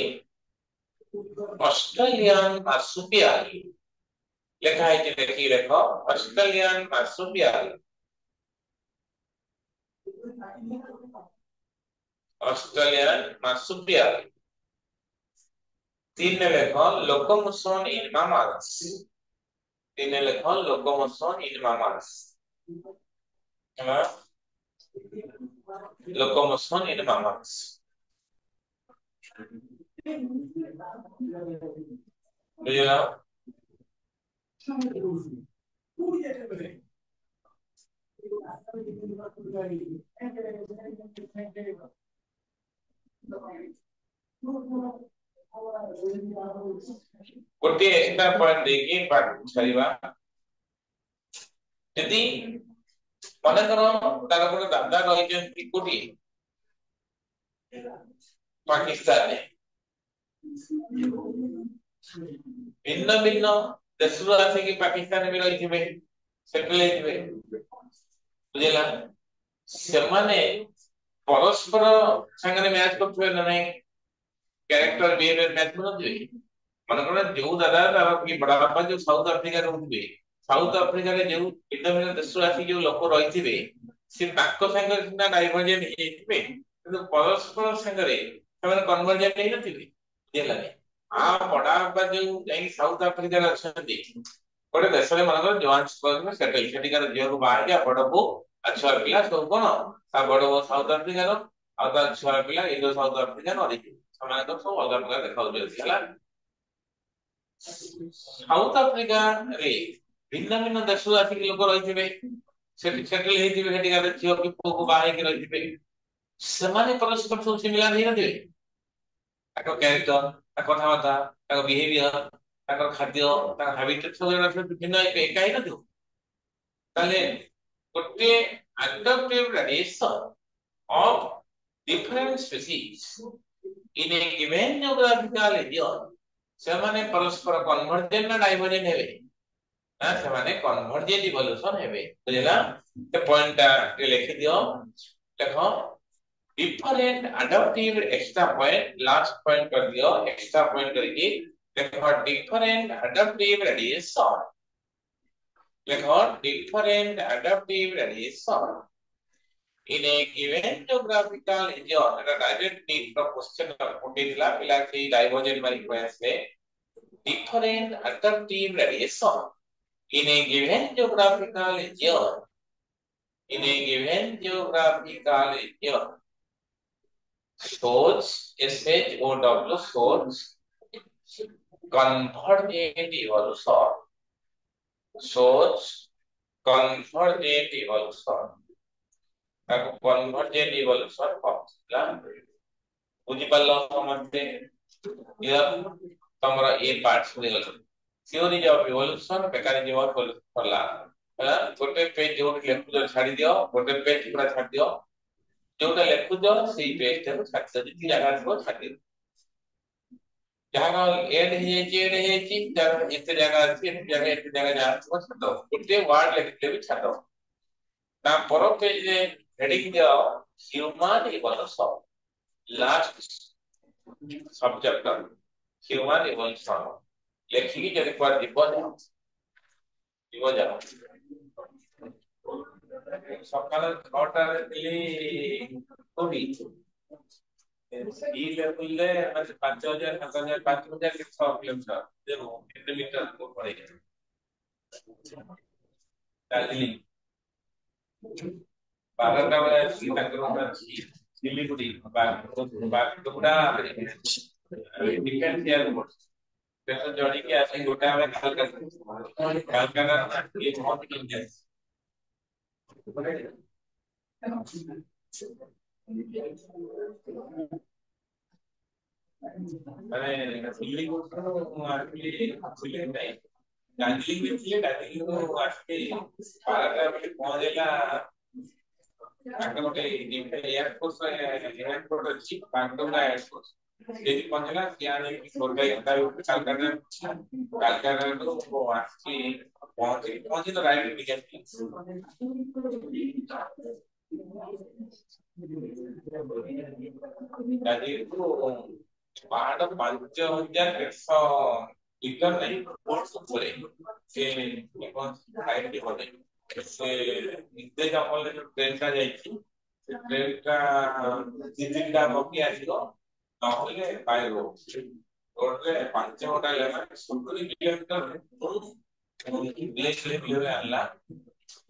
ऑस्ट्रेलियन मार्सुपियली लिखा है कि देखिए लिखो ऑस्ट्रेलियन मार्सुपियली तीन लिखो लोकोमोशन इन mammals है लोकोमोशन इन mammals बुझला गोटे एक्स्ट्रा पॉइंट देखिए पाठ छाड़ीबा यदि मन करो तार गोटे दादा रहिजंती कोठी पाकिस्तान में भिन्न भिन्न देशरू आसे कि पाकिस्तान में रहिथिबे सेटल हेथिबे बुझला से माने परस्पर संगे मैच करथबे ना नहीं कैरेक्टर बिहेवियर मैच करथबे मन करो जो दादा तार कि बड़ा बापा जो साउथ अफ्रीका रहउथबे साउथ अफ्रीका रे जो भिन्न भिन्न देशरू आसे जो लोक रहिथिबे से ताको संगे ना डाइवर्जेंट हेथिबे किंतु परस्पर संगे ସେମାନେ କନଭର୍ଜେଣ୍ଟ ହେଇନଥିବେ ବୁଝିଲାନି आ बड़ा बापा जो जाई साउथ अफ्रीका रे अछंती गोटे देशरे मनकर जोहान्सबर्ग में सेटल सेटिकार झियो को बाहर के बड़बो अच्छा पिला सब कोन आ बड़बो साउथ अफ्रीका रो आ ता छुआ पिला इंडो साउथ अफ्रीका नो अधिक समान तो सब अलग अलग देखाउ जेला साउथ अफ्रीका रे भिन्न भिन्न देशु आसी लोक रहिथिबे सेटल हेथिबे सेटिकार झियो की पो को बाहर के रहिथिबे ସେମାନେ परस्पर सब सिमिलर नहीं नथिबे ताको कैरेक्टर ताको कथाबार्ता ताको बिहेवियर ତାଙ୍କର ଖାଦ୍ୟ ତାଙ୍କ ହାବିଟେଟ୍ ସବୁ ଭିନ୍ନ ଏକା ହେଇନଥିବ। ତାହେଲେ ଗୋଟେ adaptive radiation of different species in a given geographical area ସେମାନେ ପରସ୍ପର କନଭର୍ଜେଣ୍ଟ ନା ଡାଇଭର୍ଜେଣ୍ଟ ହେବେ ନା ସେମାନେ କନଭର୍ଜେଣ୍ଟ ଇଭଲ୍ୟୁସନ ହେବେ। ବୁଝିଲା ଏ ପଏଣ୍ଟଟା ଲେଖି ଦିଅ। ଦେଖ different adaptive extra point last point कर दियो extra point करके देखो different adaptive radiation देखो different adaptive radiation in a given geographical region এটা ডাইরেক্টলি question উঠেছিলা পিলা সেই ডাইভার্জেন্ট মারি কোয়েসে different adaptive radiation in a given geographical region in a given geographical region shows SHOW shows convergent evolution shows convergent evolution ताको convergent evolution कहला बुझी पालो समझते ये तमरा ए part सुनी गलो theory of evolution mechanism of evolution करला है गोटे पेज जो लेखु छाड़ी दियो गोटे पेज पूरा छाड़ दियो जोटा लेखु जो सेही पेज को छाड़ दियो जिति जगह को छाड़ दियो जहां एड है जहां इतने जगह अच्छी इतने जगह जा को छाड़ दो गोटे वर्ड लिखते भी छाड़ दो ना पर पेज रे हेडिंग दियो ह्यूमन इवोल्यूशन लास्ट सब चैप्टर ह्यूमन इवोल्यूशन लेखिकी जदि पर जीव जाओ सकाल 6टा रे दिली कोडी ई लेवल ले मतलब 5000 5000 5000 के 6 किलोमीटर देखो कितने मीटर को पड़ेगा दार्जिलिंग 12टा वाला सीतापुर सिलीगुड़ी बागडोगरा डिफेंस एयरपोर्ट तो जोड़ी के ऐसे गोटा में कलकत्ता ये बहुत इंडियन अरे सिलीगुड़ी को एक्चुअली सिलीगुड़ी नहीं दार्जिलिंग में थी दार्जिलिंग को एक्चुअली 12टा में पहुंचेला गोटे एयरपोर्ट अच्छी बागडोगरा एयरपोर्ट यदि पहुंचला सियाने की गोटे कलकत्ता को आसी पहुंची तो राइट इंडिकेशन दादी को पहाड़ 5100 मीटर नहीं फुट ऊपर से कौन हाइट की होने से इतने जंगल जो ट्रेन का जाएगी ट्रेन का इंजन का बॉगी आसीगो नहले बाय रोड रे 5 घंटा लगा 70 किलोमीटर इंग्लिश ले बिले आला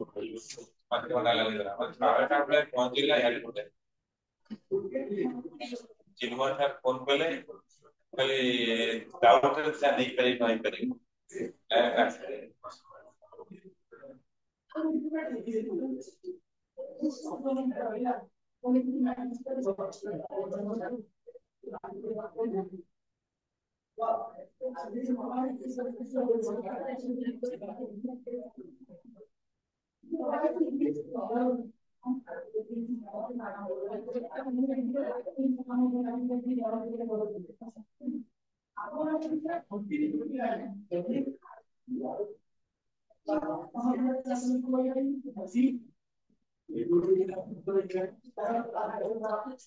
5 घंटा लगेगा बस 12टा पे पहुंचेला एयरपोर्ट जिनवा सर फोन कले कले डाउट से नहीं करी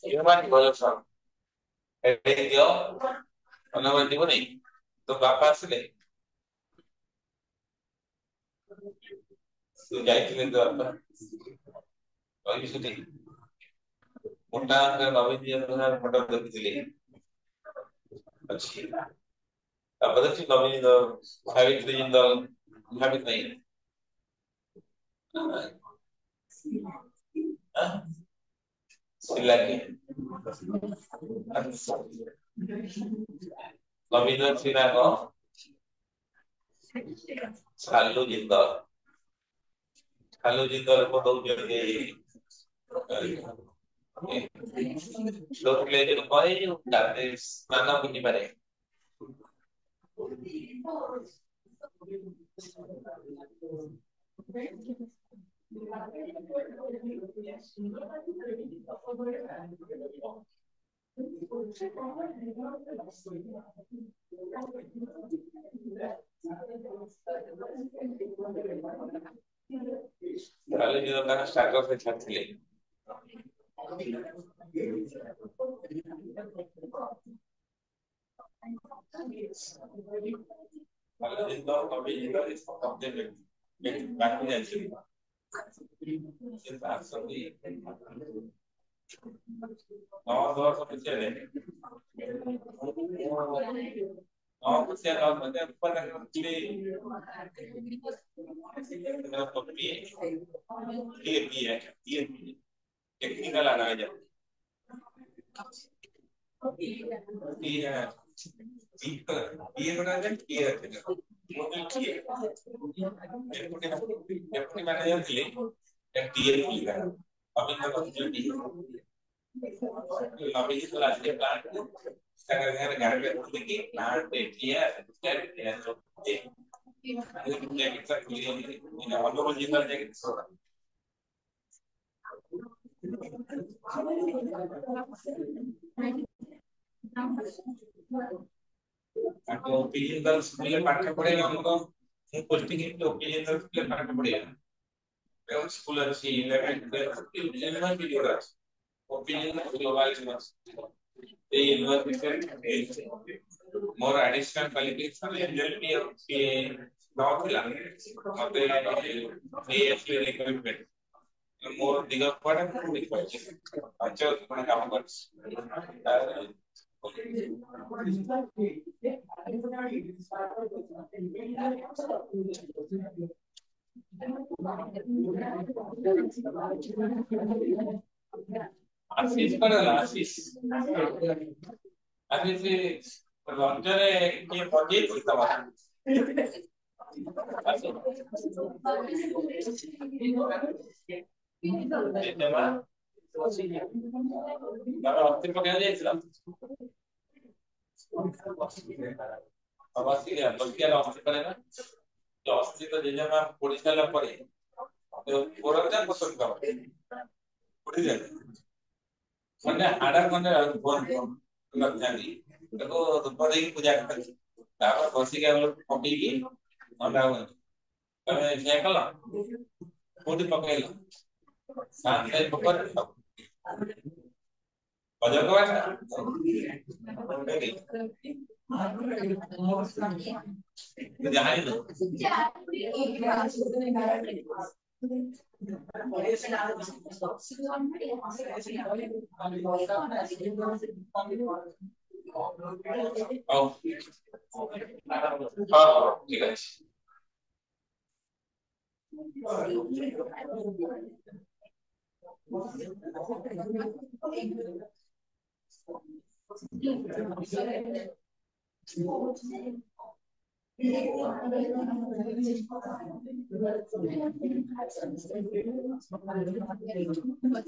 ह्यूमन इवोल्यूशन एडी दियो अनवर दिबो नहीं तो बापा आसले तू जाइथिले तो बापा कहि सुती मोटा कर नवीन जी अनुसार फोटो देखिथिले अच्छी अब बदल नवीन तो सावित्री जिंदल भाबित नहीं सिलाकी नवीन सिना को सालू जिंदल को दो जगह लोग ले जो कोई डालते नाना बुनी पड़े Dale, yo no start de chatile. Dale, yo no me no, dos oficiales. No, pues ya no, no te puedes technical आना है जब ये बना दे ये डेप्यूटी मैनेजर के लिए एक टीएल लिखा है अभी तक फैसिलिटी अभी इस क्लास के प्लान अगर घर घर पे देखिए प्लान पे किया है तो ये एग्जैक्टली इन ऑनरेबल जनरल जगह आपको ओपिनियन गर्ल्स के लिए पाठ पढ़ेगा हमको एक पोस्टिंग है ओपिनियन गर्ल्स के लिए पाठ पढ़ेगा मैं स्कूल अच्छी 11 वीडियो रहा opinion global the university more additional qualification LLP not ಮತ್ತೆ ASP requirement more bigger product अच्छा उसमें काम कर आशीष करेगा आशीष आशीष रंजने के मजे करता है tema kalau tipe kali itu apa sih ya bagian waktu kalian waktu itu jadi mah polisi lapor itu orang kan kosong kau polisi mana ada mana phone nggak jadi itu tempat lagi puja kan apa polisi kalau kopi ini mana kalau saya kalau mau dipakai lah santai pokoknya Wajar kau kan? Jangan itu. Oh, oh, ठीक है.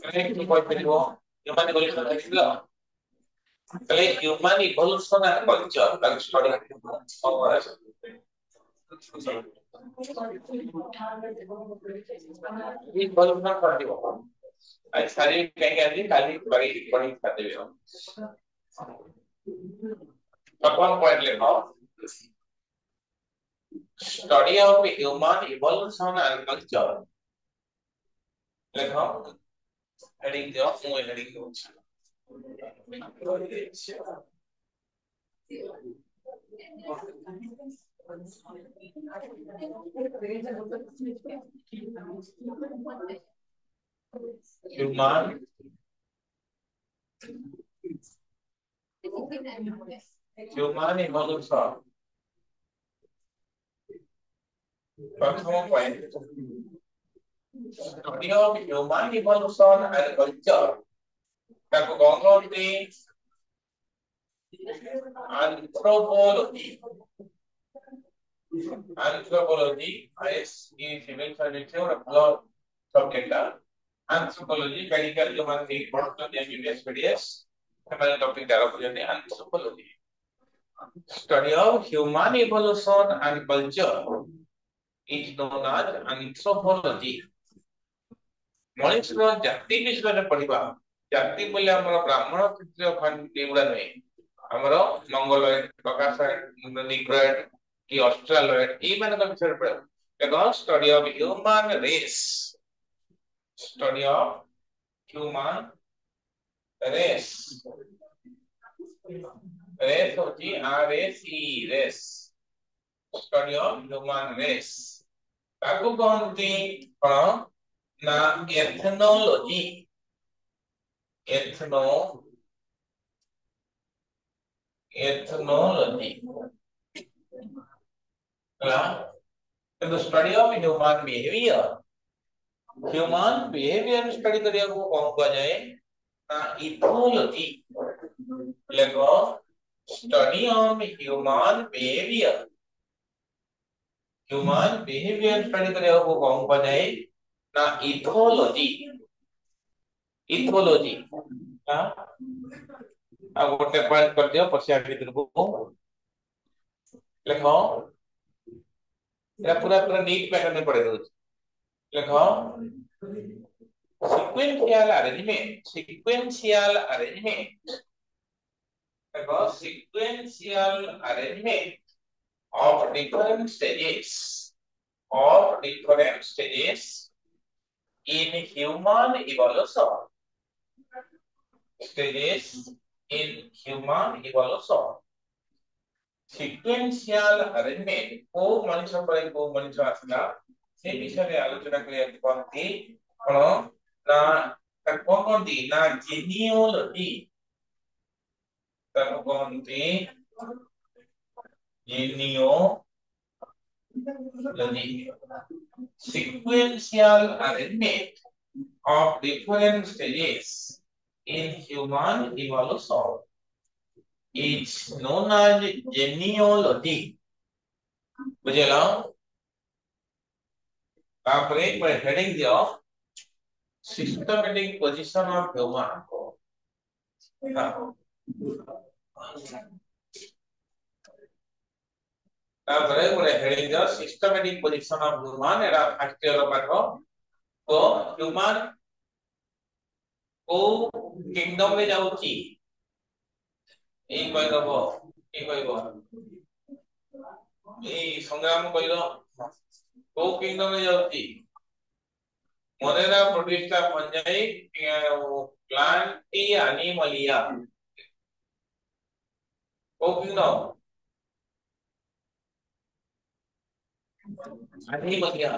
Kalian buat video, human evolution tadi belum? Kalian human evolution ada culture, lagi study. Oh, evolution tadi apa? आज सारी कहीं कहती खाली बड़ी बड़ी खाते हुए कौन पॉइंट लिखा study of human evolution and culture लिखा हेडिंग दियो मुझे हेडिंग दो human evolution प्रथम point study of human evolution and culture ताको गंगोती anthropology is civil service or blood subject anthropology medical जो हमारे important MBBS PDS हमारे टॉपिक डाला हुआ है anthropology Study of human evolution and culture is known as anthropology. ମଣିଷର ଜାତି ବିଷୟରେ ପଢିବା ଜାତି ବୋଲି ଆମର ବ୍ରାହ୍ମଣ କ୍ଷତ୍ରିୟ ଏଗୁଡା ନୁହେଁ ଆମର ମଙ୍ଗଲଏଡ ପ୍ରକାଶଏଡ ନିଗ୍ରଏଡ କି ଅଷ୍ଟ୍ରାଲଏଡ ଏଇମାନଙ୍କ ବିଷୟରେ ପଢିବା ଦେଖ study of human race study of human race race ହଉଛି race study of human race ତାକୁ କହନ୍ତି କଣ ନା ethnology ethnology the study of human behavior study करिया को कौन कहा जाए ना इथोलॉजी लेको study on human behaviour study करिया को कौन कहा जाए ना इथोलॉजी हां अब गोटे पॉइंट कर दियो पछिया भीतर को लिखो एरा पूरा पूरा नीट पैटर्न में पड़े दउछ लिखो sequential arrangement देखो sequential arrangement of different stages in human evolution sequential arrangement को मनुष्य पर को मनुष्य आसला से विषय रे आलोचना करिया कोनती कोन ना कोनती ना जीनियोलॉजी तब कोनती genealogy sequential arrangement of different stages in human evolution is known as genealogy बुझेला तापरे पर हेडिंग दियो सिस्टमैटिक पोजीशन ऑफ ह्यूमन तापरे पर हेडिंग दियो systematic position of human era first year पाठ तो ह्यूमन को किंगडम में जाउची ए कहबो ए संग्राम कइलो को किंगडम में जाउची मोनेरा प्रोड्यूसर पंजाई प्लांटी एनिमलिया को किंगडम एनिमलिया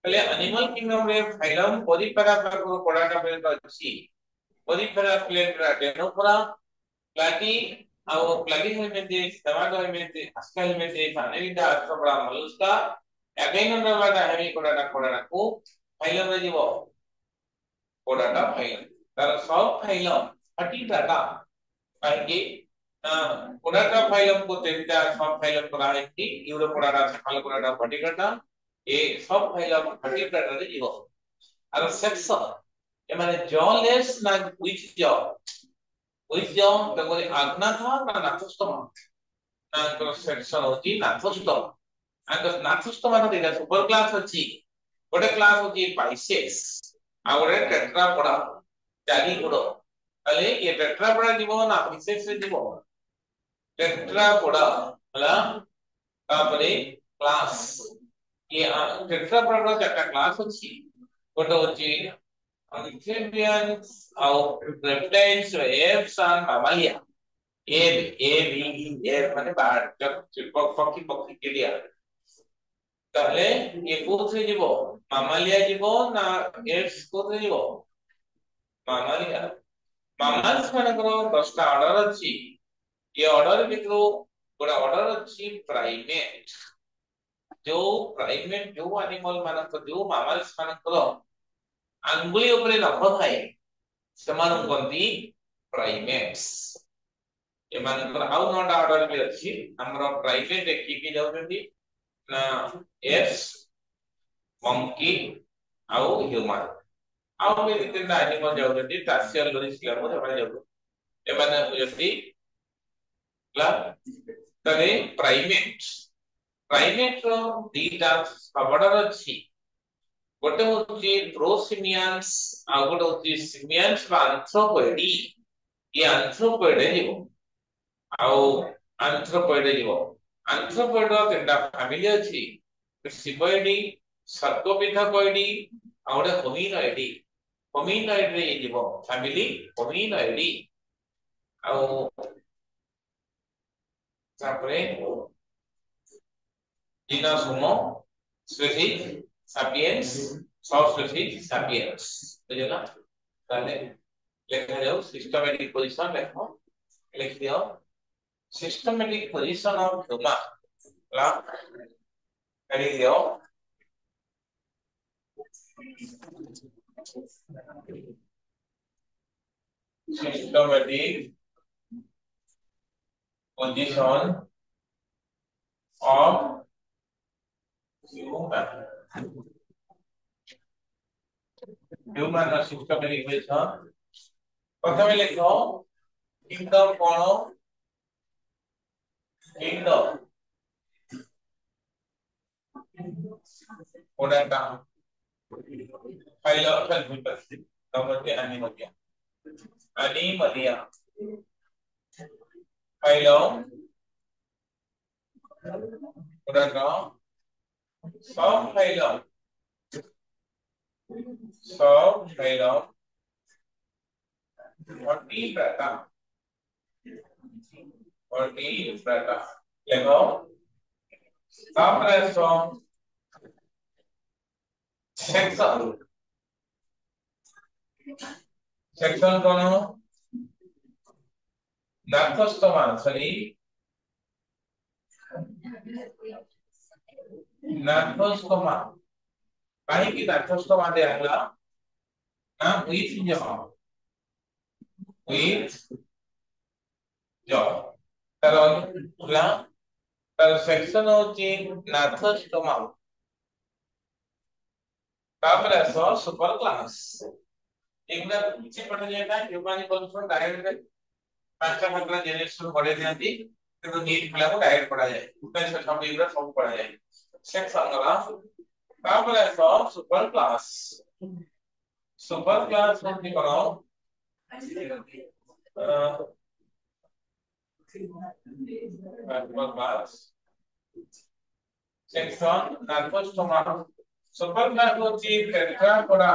पहले एनिमल किंगडम रे फाइलम पोरिफेरा को कोडाटा पे अछि पोरिफेरा प्लेन डेनोफोरा प्लाटी ଆଉ ପ୍ଲାଗି ହେଲମେଣ୍ଟ ସେମାଗୋ ହେଲମେଣ୍ଟ ଆସ୍କା ହେଲମେଣ୍ଟ ଫାନେଲିଟା ଆସ୍କା ମଲୁସ୍କା ଏଗେନ ନମ୍ବରଟା ହେମି କୋଡାଟା को फाइलम रे जीवो कोडाटा फाइलम तार सब फाइलम 30 डाटा काहे कोडाटा फाइलम को तेटा सब फाइलम करा है कि यूरो कोडाटा फाइल कोडाटा 30 डाटा ए सब फाइलम 30 डाटा रे जीवो आरो सेक्शन ए माने जॉलेस ना which job the कोई आज्ञा था ना नाथुस्तम ना तो सेक्शन होती नाथुस्तम and the नाथुस्तम ना देगा सुपर क्लास अछि गोटे क्लास होची बाइसेक्स आ गोटे टेट्रापोडा चारि गुड अले ये टेट्रापोडा जीवो ना बाइसेक्स रे जीवो टेट्रापोडा हला तापरे क्लास ये टेट्रापोडा रो चारटा क्लास अछि गोटे होची amphibians और reptiles apes and mammalia A माने बाहर पक्षी के लिए ताले ये कोथरे जीवो मामालिया जीवो ना एप्स कोथरे जीवो मामाल्स मानकर 10 टा ऑर्डर अछि ये ऑर्डर भितरो गोटा ऑर्डर अछि प्राइमेट जो एनिमल मानकर जो मामाल्स मानकर अंगुली ऊपर नख थाए समान कोंती प्राइमेट्स ए मानकर आउ नोटा ऑर्डर भी अछि हमरो प्राइमेट की जाउछंती ना एप्स मंकी आउ ह्यूमन आउ भी तीन एनिमल जाउछंती टासियल लोरिस लेमो जमा जाउ ए माने बुझती ला तले प्राइमेट रो दीटा सबडर अछि गोटे होची प्रोसिमियंस आ गोटे होची सिमियंस बा आंथ्रोपोइडी ये आंथ्रोपोइड जीव आउ आंथ्रोपोइड जीव आंथ्रोपोइड रो तीनटा फैमिली अछि सिबोइडी सर्कोपिथाकोइडी आ गोटे होमिनोइडी होमिनोइड रे जीव फैमिली होमिनोइडी आउ तापरे जीनस होमो स्पेसीज sapiens subspecies sapiens बुझला ताले लेखा जाओ सिस्टमैटिक पोजीशन लिख दियो सिस्टमैटिक पोजीशन ऑफ ह्यूमन ला लिख दियो systematic position of human systematic position प्रथमे लिखो kingdom cone kingdom ओडाटा file of self number Animalia file ओडाटा सब फाइल वर्टिब्रेटा लेखो तापरे सो सेक्शन कोन नार्थोस्टोमा सॉरी नार्थोस्टोमा काहे की नार्थोस्टोमा दे आला ना with jaw तार तार सेक्शन होची नार्थोस्टोमा तापर सो सुपर क्लास एकदा किछि पढे जायता ह्यूमन इवोल्यूशन डायरेक्ट पांचटा भागला जेनेरेशन पढे दियंती किंतु नीट पिला को डायरेक्ट पढा जाय उतना से सब इवरा सब पढा जाय सेक्शन गला तापर सो सुपर क्लास होती बनाओ सेक्शन नार्थोस्टोमा सुपर क्लास होची टेट्रापोडा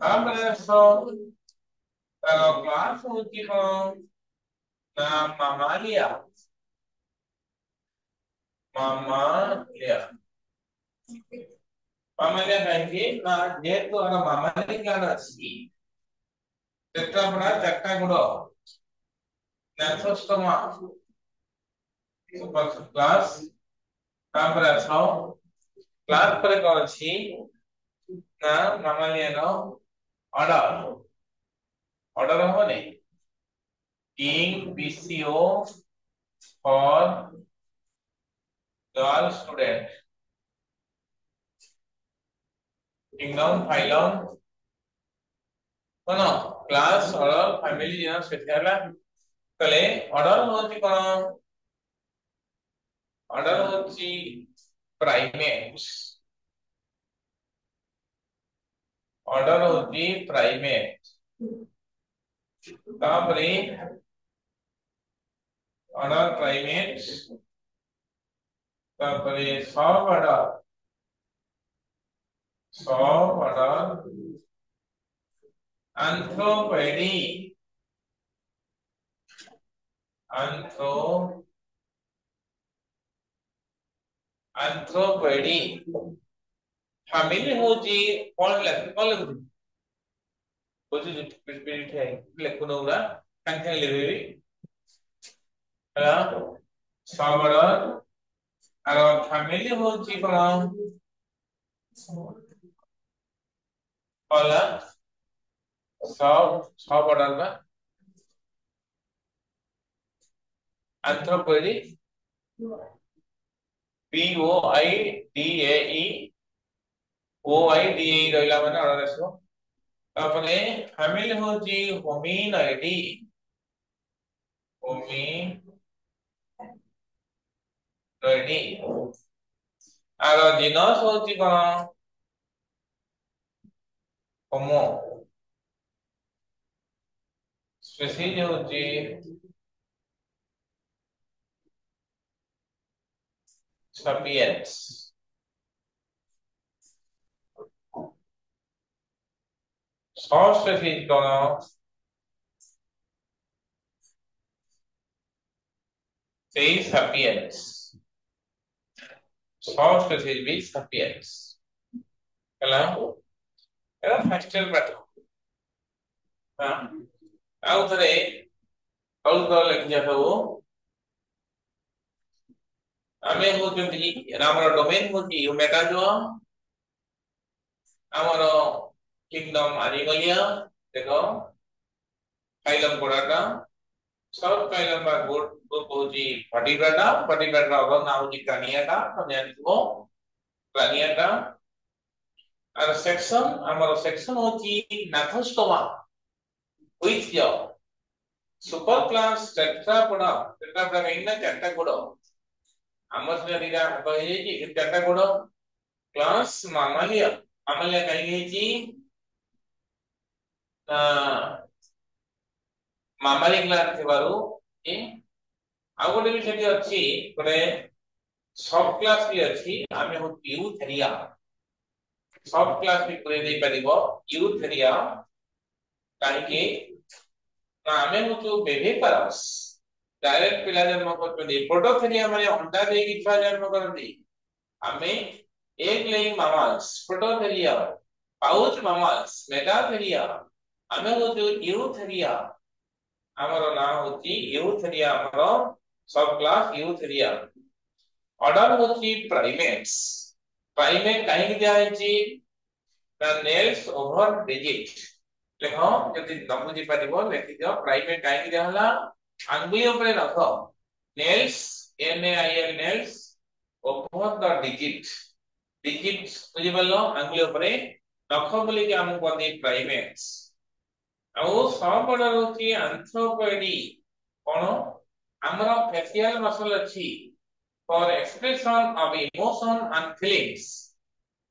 हमरे सो क्लास होची को ना मामालिया कहीं ना जेतु अगर मामालिया नसी टेट्रापोडा चक्का गुडो नार्थोस्टोमा सुपर क्लास तापर आसो क्लास पर कोन अछि ना मामालिया नो ऑर्डर होने king PCO for girl student kingdom phylum कोन क्लास ऑर्डर फैमिली जेना स्पेशल तले ऑर्डर होची कोन ऑर्डर होची प्राइमेट्स ऑर्डर होची प्राइमेट तापरे ऑर्डर प्राइमेट्स तापरे सब ऑर्डर एंथ्रोपोइडी एंथ्रोपोइडी फैमिली होची कोन लेख बुझि पिट है लेखुनौरा संख्या लेबेबी हला सबड आरो फैमिली होची कोन हला सब ऑर्डर बा एंथ्रोपोइडी POIDAE OIDAE रहला माने ऑर्डर आसो तापरे फैमिली होची होमिनॉइडी आर जीनस होची कोन होमो स्पीशीज होची sapiens सब स्पीशीज कोन सेई sapiens सब स्पीशीज भी sapiens ହେଲା एरा फैक्चुअल पाठ हां आउ थरे लिखिया सब आमे होचंती हमर डोमेन होची मेटाजो हमर किंगडम एनिमलिया देखो फाइलम कोडाटा सब फाइलम बा ग्रुप होची वर्टिब्रेटा अगर ना होची क्रानियाटा तो जानथिबो क्रानियाटा और सेक्शन हमर सेक्शन होची नाथोस्टोमा विथ यो सुपर क्लास टेट्रापोडा कहिना चारटा गोड़ हमर से दिगा कहि जे कि चारटा गोड़ क्लास मामालिया कहि हेची मामाली क्लास थिबारु ए आ गोटे भी सेठी अछि गोटे सब क्लास भी अछि आमे हो यूथेरिया सब क्लास भी पुरे दे परिबो यूथेरिया काहे कि आमे हो बेबीपारस डायरेक्ट पिला जन्म करते प्रोटोथेरिया माने अंडा देकी छुआ जन्म करती आमे egg laying mammals Prototheria pouch mammals Metatheria आमे हो यूथेरिया हमरो नाम होची यूथेरिया हमरो सब क्लास यूथेरिया ऑर्डर होची प्राइमेट काहे दिया हेची द नेल्स ओवर डिजिट देखो जति नबुझी परिबो लेखि दियो प्राइमेट काहे दिया हला आंगुली ऊपर रखो nails NAIL nails over the digit बुझी बल्लो आंगुली ऊपर रखो बोली कि हम कोनी प्राइमेट्स आउ सब ऑर्डर होची एंथ्रोपोइडी कोन हमरा फेशियल मसल अछि for expression of emotion and feelings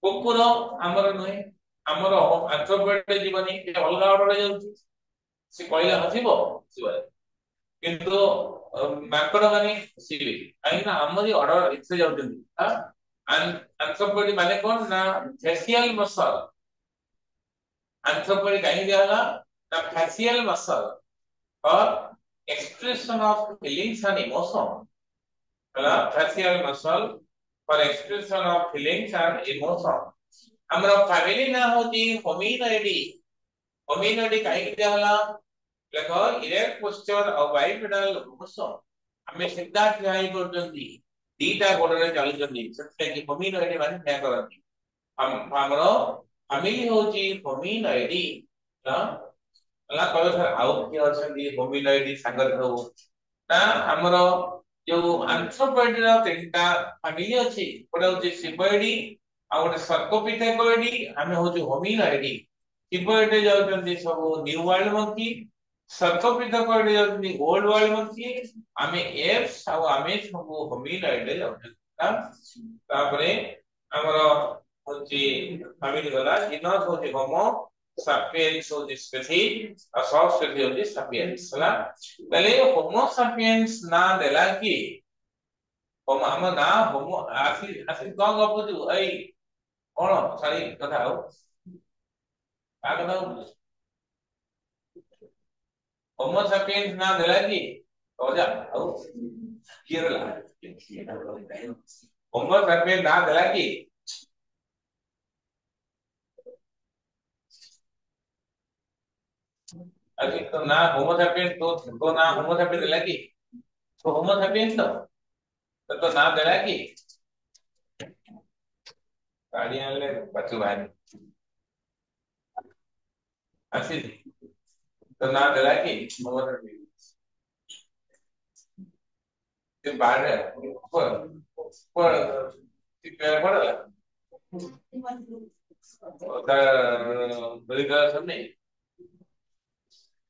कुकुर हमर नय हमर एंथ्रोपोइडी जीवनी के अलगा ऑर्डर जाउची से कहले हसिबो सिबा किंतु माकड़ माने सिबी आइना हमरी ऑर्डर इसे जाउचंदी हां एंथ्रोपोइडी माने कोन ना फेशियल मसल एंथ्रोपोइडी काहे दियाला the facial muscle or expression of feelings and emotion facial muscle for expression of feelings and emotion हमरा फैमिली ना होती होमिनोइडी काहे कि होला देखो इरेक्ट पोस्चर और बाइपेडल मोशन हमें सीधा ठियाई करजंती दीटा गोडरे चलजंती सत्य कि होमिनोइडी माने क्या करंती हमरो फैमिली होची होमिनोइडी ना अला कहबे सर आउ कि अछंती होमिनोइडी संगत हो ना हमरो जो एंथ्रोपोइडी रा तीनटा फैमिली अछि ओडा होची सिपोइडी आ ओडा सर्कोपिथेकोइडी हमें होची होमिनोइडी सिपोइडी जाउचंती सब न्यू वर्ल्ड मंकी सर्कोपिथेकोइडी जाउचंती ओल्ड वर्ल्ड मंकी हमें एप्स आ हमें सब होमिनोइडी जाउचंती तापरे हमरो होची फैमिली गला जिनस होची होमो sapiens होची स्पीशीज और सब स्पीशीज होची sapiens हला तले होमो sapiens ना देला की होमो हम ना होमो आसी आसी कौन गपुतु एई कोन सारी कथा हो आ कथा होमो sapiens ना देला की हो जा हो किरला होमो sapiens ना देला की अभी तो ना होमो सैपियंस तो ना होमो सैपियंस लगी तो होमो सैपियंस तो ना देला की गाड़ी आले बच्चों भाई अच्छी तो ना देला की होमो सैपियंस ते बाहर है पर ठीक है पड़ा सब नहीं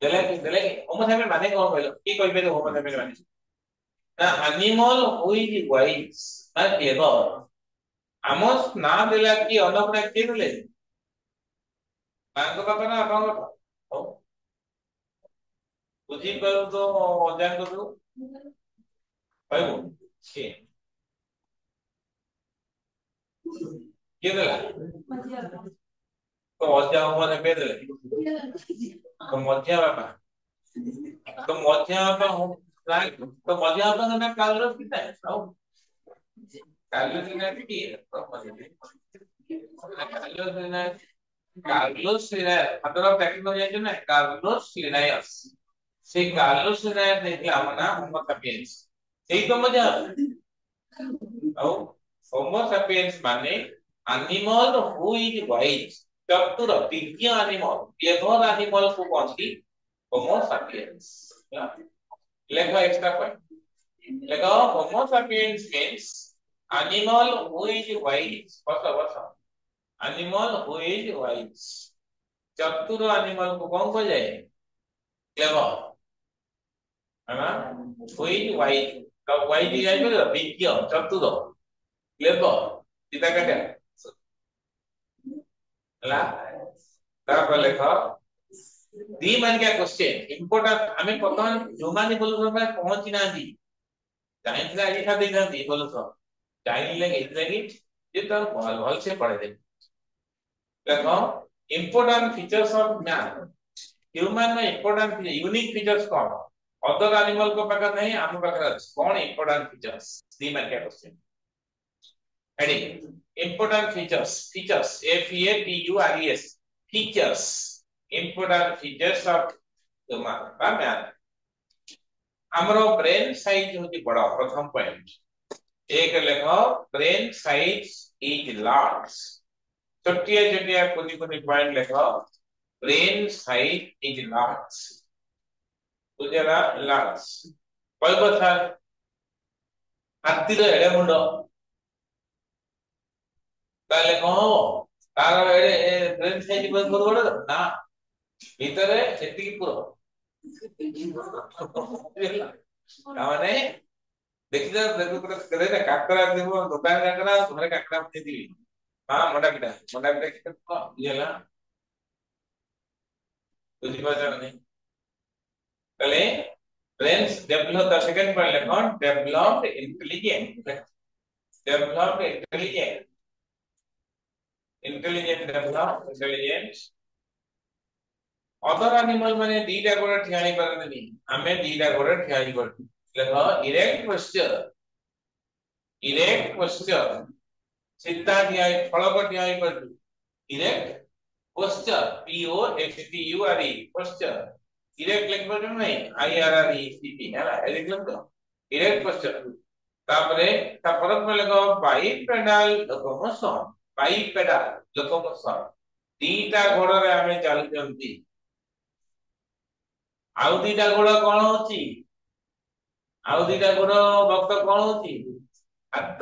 देले होमो सैपियन माने कौन कहलो की कहि पे होमो सैपियन माने ना एनिमल हु इज वाइज ना क्लेवर आमोस ना देला की अनपना के देले तांको बापा ना आपन हो बुझी पर तो अजान को कहबो के के देला तो अजा होमो सैपियन देले तो मध्य बापा तो मध्य बापा हो तो मध्य बापा ना कालरो किता है कालरो ना की तो कालरो ना Carlos Linnaeus, father of technology ना Carlos Linnaeus से Carlos Linnaeus ने दिया मना Homo sapiens यही तो मजा आओ Homo sapiens माने animal who is wise चतुर विज्ञ animal clever animal को कौन सी Homo sapiens लेखा एक्स्ट्रा पॉइंट लेखा Homo sapiens means animal who is wise वसा एनिमल हु इज वाइज चतुर एनिमल को कौन कह जाए क्लेवर है ना हु इज वाइज का वाइज जाए तो विज्ञ चतुर क्लेवर सीधा काटे ला तापर लेखा दी मान क्या क्वेश्चन इंपोर्टेंट हमें वर्तमान जो माने बोलो समय पहुंची ना दी जानिला आजी था देना दी बोलो तो जानिले इतने ये तो भल से पढ़े दे देखो important features of man human में important unique features कौन other animal को पकड़ नहीं हम पकड़ कौन important features दी मैं क्या question heading important features features features important features of human का man हमरो ब्रेन साइज होती बड़ा प्रथम पॉइंट एक लिखो ब्रेन साइज इज लार्ज छोटिया छोटिया कुनी कुनी पॉइंट लिखो ब्रेन साइज इज लार्ज बुझेला लार्ज कोई कथा हाथी रो एडे मुंडो ताले को तार एडे ब्रेन साइज बहुत बड़ ना भीतर एति पुरो माने देखिदा देखो करे ना काकरा देबो दुकान काकरा तुम्हारे काकरा दे दी हां मोटा किटा को येला बुझी बात नहीं पहले brains develop the second point लेखन developed intelligent other animal माने दीटा गोड़ ठियाणी परनी हमें दीटा गोड़ ठियाणी परनी लेखो erect posture सीधा ठियाई फलक ठियाई परनी erect posture POSTURE posture erect लिख पर नहीं IRRECT है erect लिख दो erect posture तापरे ता परत में लगो bipedal locomotion दीटा गोड़ रे हमें चालू करती आउ दीटा गोड़ कोन होची आउ दीटा गोड़ भक्त कोन होची हाथ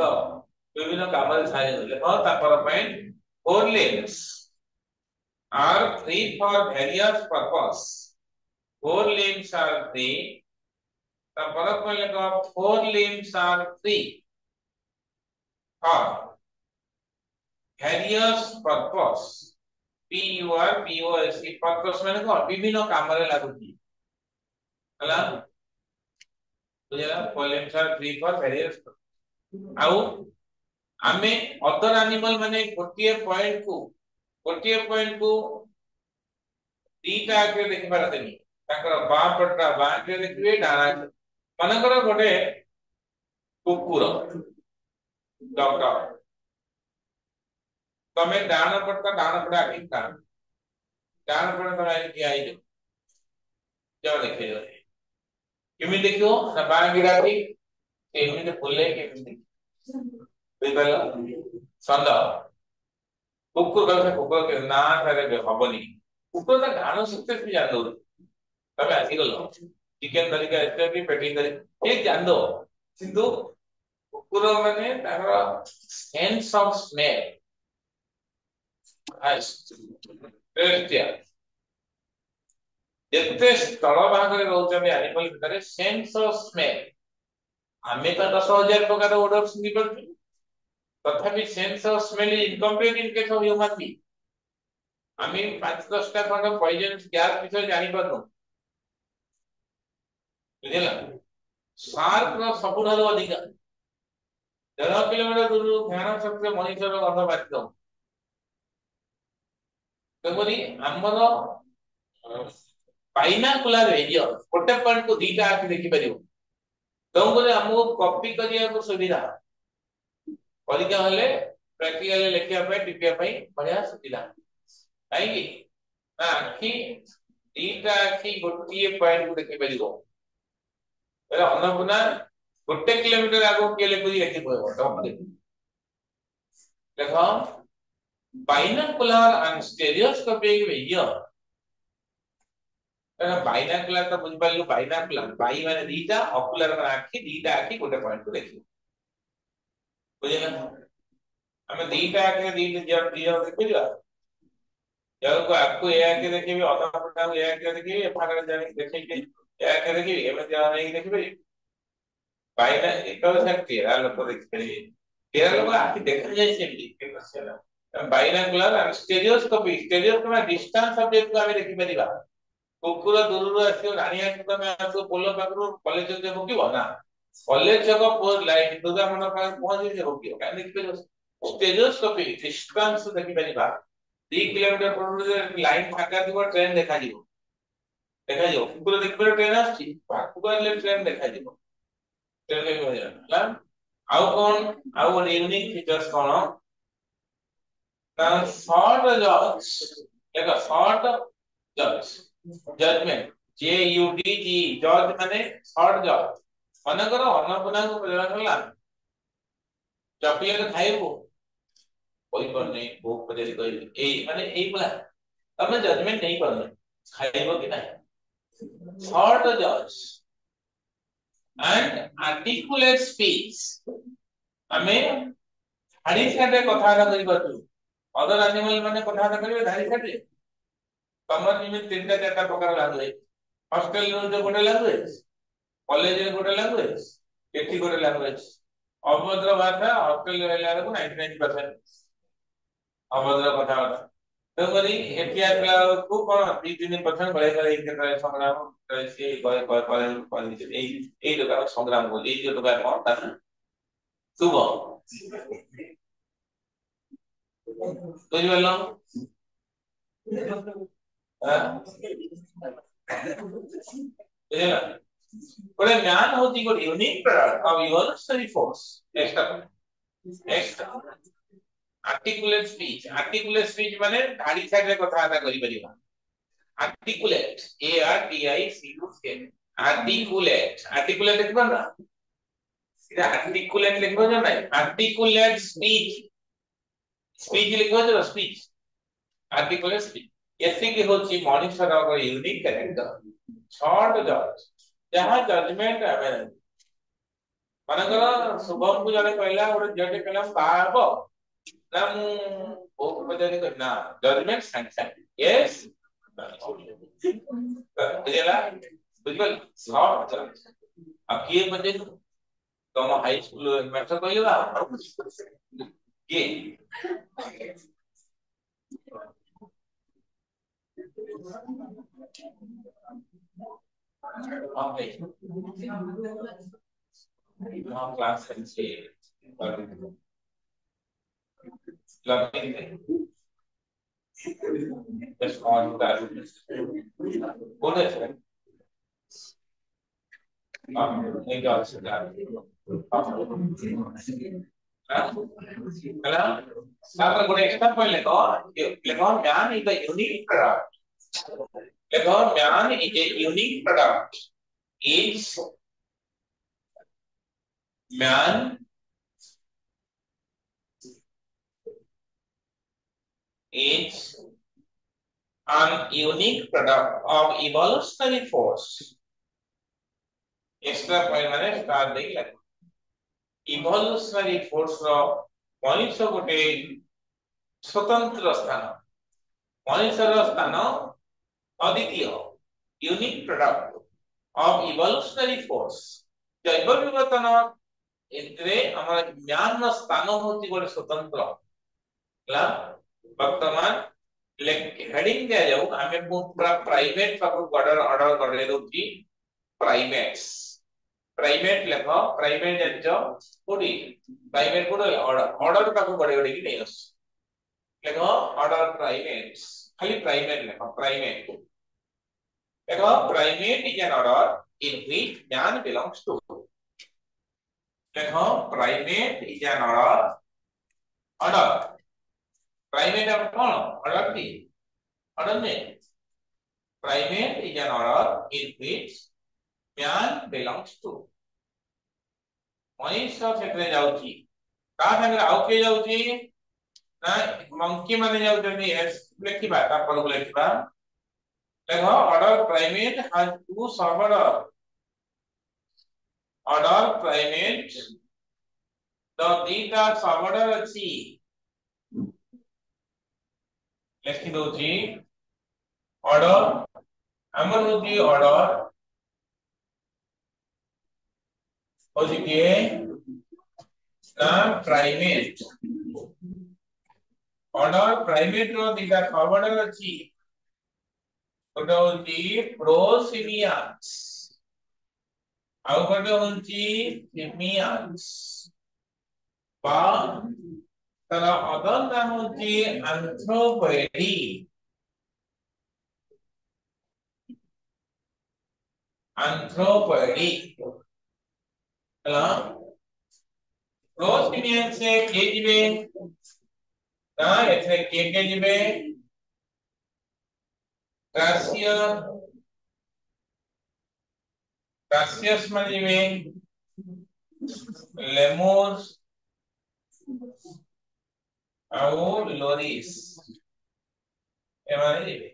विभिन्न काम रे सहाय होले और तापर point four limbs are free for various purpose four limbs are free तापर पॉइंट लगा four limbs are free for various purpose PURPOS purpose माने कोन विभिन्न काम रे लागुची हला बुझला limbs are free for various आउ आमे अदर एनिमल माने गोटिए पॉइंट को दीटा के देखि पारतेनी ताकर बा पट्टा बा के देखिबे डाना मनकर गोटे कुकुर डॉक्टर तमे डाना पट्टा आखि डाना पट्टा तमे कि आई जो देखियो केमि देखियो ना बा गिराती केमि फुले केमि बेबला संदा कुकुर के ना करे हबनी कुकुर ता गानो सकते भी जान दो तबे आसी गलो चिकन धरी का एते भी पेटिंग धरी एक जान दो किंतु कुकुर माने तार सेंस ऑफ स्मेल Celestial. ଯେତେ ସ୍ଥଳ ଭାଗରେ ରହୁଛନ୍ତି ଆନିମଲ ଭିତରେ ସେନ୍ସ ଅଫ ସ୍ମେଲ ଆମେ ତ 10,000 ପ୍ରକାର ଓଡର ଶୁଣି ପାରୁଛୁ ତଥାପି sense of smell is incomplete in case of Humane being ଆମେ 5-10ଟା ଖଣ୍ଡ ପଏଜନସ୍ ଗ୍ୟାସ ବିଷୟରେ ଜାଣିପାରୁନୁ ବୁଝିଲା ସାର୍କର ସବୁଠାରୁ ଅଧିକା 13 କିଲୋମିଟର ଦୂରରୁ ଧ୍ୟାନ ଶକ୍ତିରେ ମଣିଷର ଗନ୍ଧ ବାଜିବ ତେଣୁକରି ଆମର ବାଇନାକୁଲାର ଏରିଆ ଗୋଟେ ପଏଣ୍ଟକୁ ଦିଟା ଆଖି ଦେଖିପାରିବ ତେଣୁକରି ଆମକୁ କପି କରିବାକୁ ସୁବିଧା ପରୀକ୍ଷା ହେଲେ ପ୍ରାକ୍ଟିକାଲି ଲେଖିବା ପାଇଁ ଟିପିବା ପାଇଁ ବଢିଆ ସୁବିଧା କାହିଁକି ନା ଆଖି ଦିଟା ଆଖି ଗୋଟିଏ ପଏଣ୍ଟକୁ ଦେଖିପାରିବ ଅନ୍ନପୂର୍ଣ୍ଣା 1 କିଲୋମିଟର ଆଗକୁ କିଏ ଲେଖୁଛି ଏଠି କହିବ ଦେଖ ବାଇନାକୁଲାର ଆଣ୍ଡ ଷ୍ଟେରିଓସ୍କୋପିକ ଭିଜନ बाइनाकुलर तो बुझ पाइलु बाइनाकुलर बाई माने दीटा ऑकुलर माने आखी गोटे पॉइंट को देखियो बुझिला हमें दीटा आखि दीटा जब दियो देखियो जब को आपको ए आखि देखिबी अधा पटा ए आखि देखिबी फागर जानि देखि के ए आखि देखिबी एमे जा नहीं देखिबी बाइना एक से तेरा लोग देखिबी तेरा लोग आखि देखा जाय सेमती के question binocular and stereoscopy distance subject को हमें देखि परिबा कुकुर दूरରୁ ଆସିବ ରାଣୀ ଆଖି ତମେ ଆସିବ ପୋଲ ପାଖରୁ କଲେଜ ଯେ ଭୋଗିବ ନା କଲେଜ ଯାକ ପୋଲ ଲାଇନ ଦୁର୍ଗା ମଣ୍ଡପ ପାଖରେ ପହଞ୍ଚି ଯେ ଭୋଗିବ କାହିଁ ଦେଖିପାରିବ ଷ୍ଟେରିଓସ୍କୋପି ଡିଷ୍ଟାନ୍ସ ଦେଖିପାରିବା 3 କିଲୋମିଟର ଦୂରରୁ ଲାଇନ ଫାଙ୍କା ଥିବ ଟ୍ରେନ ଦେଖାଯିବ କୁକୁର ଦେଖିପାରିବ ଟ୍ରେନ ଆସୁଛି ପାଖକୁ ଆସିଲେ ଟ୍ରେନ ଦେଖାଯିବ ଟ୍ରେନ ଦେଖିପାରିବ ଆଉ କଣ ଆଉ ଗୋଟେ ୟୁନିକ୍ ଫିଚର୍ସ କଣ ନା ସର୍ଟ ଜଜ୍ ଦେଖ ସର୍ଟ ଜଜ୍ जजमेंट JUDG जज माने शॉर्ट जज मनकर अन्नपूर्णा को प्रेरण होला चॉकलेट खाइबो कोई पर नहीं भूख पजेरी कोई एई माने एई बोला तमे जजमेंट नहीं करनो खाइबो कि नहीं शॉर्ट जज एंड आर्टिकुलेट स्पीच हमें धाड़ी साडे कथा करि पाछु अदर एनिमल माने कथा करिवे धाड़ी साडे तमर निमित 3-4 प्रकार लैंग्वेज हॉस्टल रो गोटे लैंग्वेज कॉलेज रे गोटे लैंग्वेज एठी गोटे लैंग्वेज अभद्र भाषा हॉस्टल रे लाग 99% अभद्र कथा तो करी एठी आला को कोन 2-3% बळे गळे के संग्राम से कॉलेज ए लोग संग्राम बोली जो लोग कोन ता शुभ बुझ गेलो ଗୋଟେ ମ୍ୟାନ ହଉଛି ଗୋଟେ unique product of evolutionary force next articulate speech ମାନେ ଧାଡି ସାଇଡରେ କଥାବାର୍ତ୍ତା କରିପାରିବା ଆର୍ଟିକୁଲେଟ ARTICULATE ଆର୍ଟିକୁଲେଟ ଦେଖିବା ନା এটা আর্টিকুলেট লিখবো না নাই আর্টিকুলেট স্পিচ লিখবো না স্পিচ आर्टिकुलेट स्पीच एतिकी होची मनुष्यर यूनिक कैरेक्टर शॉर्ट जज जहां जजमेंट अवेलेबल मनकर शुभम को जने कहला ओरे जटे कहला बाबो ना मु ओ पजारी कहना जजमेंट सैंक्शन यस बुझला बुझल शॉर्ट जज अब किए बजे तुम हाई स्कूल मैथ्स कहला के Okay. Now class can say learning just on that. What is it? नहीं जा सकता. Hello. Satu guna example lekon man is a unique product. Lekon man is a unique product. Each man is an unique product of evolutionary force. Extra point माने star नहीं लगता. Evolutionary force रो मनुष्य गोटे स्वतंत्र स्थान मनुष्यर स्थान अद्वितीय unique product of evolutionary force जैव विवर्तन एतरे हमर ज्ञान स्थान होती गोटे स्वतंत्र ला वर्तमान हेडिंग दिया जाऊ आमे पूरा प्राइवेट सब ऑर्डर कर दोची प्राइमेट्स प्राइवेट लेख प्राइवेट जंचो कोडी प्राइवेट कोड ऑर्डर का बड़े बड़े की नहीं लेख ऑर्डर प्राइमेट्स खाली प्राइमेट लेख प्राइमेट लेख primate is an order in which man belongs to लेख primate is an order primate अब कौन ऑर्डर की ऑर्डर में primate is an order in which man belongs to मनुष्य क्षेत्र जाउची का संगे आउ के जाउची ना मंकी माने जाउची एस लेखिबा ता पर लेखिबा देखो order primate has two suborder order primate the दीटा सबऑर्डर अछि लेखि दोची ऑर्डर हमर होची ऑर्डर होची के ना प्राइमेट ऑर्डर प्राइमेट रो दीटा सबऑर्डर अछि गोटे होची प्रोसिमियंस आउ गोटे होची सिमियंस बा तार अदर नाम होची एंथ्रोपोइडी एंथ्रोपोइडी हला प्रोसिमियंस से के जिवे ना एथे के जिवे Cassius manjive Lemurs ଆଉ ଲୋରିସ୍ ଏମାନେ ଯିବେ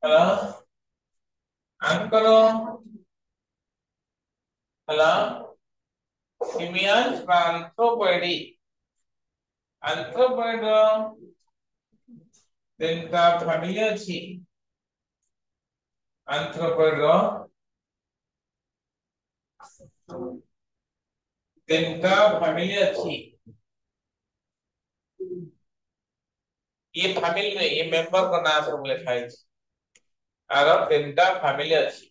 ହେଲା ଆଙ୍କର ହେଲା ସିମିଆନ୍ସ ବା ଆନ୍ଥ୍ରୋପଏଡ ତିନିଟା ଫ୍ୟାମିଲି ଅଛି ଆନ୍ଥ୍ରୋପଏଡ ତିନିଟା ଫ୍ୟାମିଲି ଅଛି ये फैमिली में ये मेंबर का नाम सब लिखा है आरो तीनटा फैमिली अछि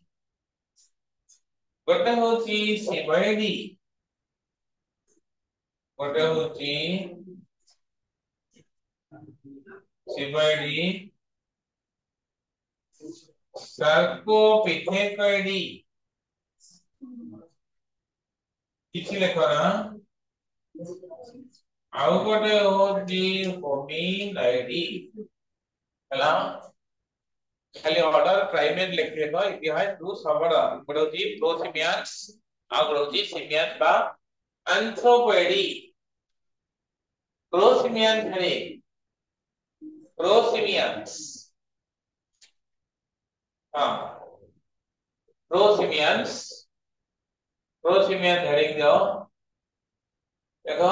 गोटे होची सिबएडी गोटे होची सिबएडी सर्कोपिथेकोइडी किछि लेखो ना आउ गोटे होची होमिनाइडी हला खाली ऑर्डर प्राइमेट लिखे तो इतिहास टू सबऑर्डर गोटे प्रोसिमियंस आ गोटे सिमियंस बा एंथ्रोपोइडी प्रोसिमियंस है प्रोसिमियंस हां प्रोसिमियंस हेडिंग दो देखो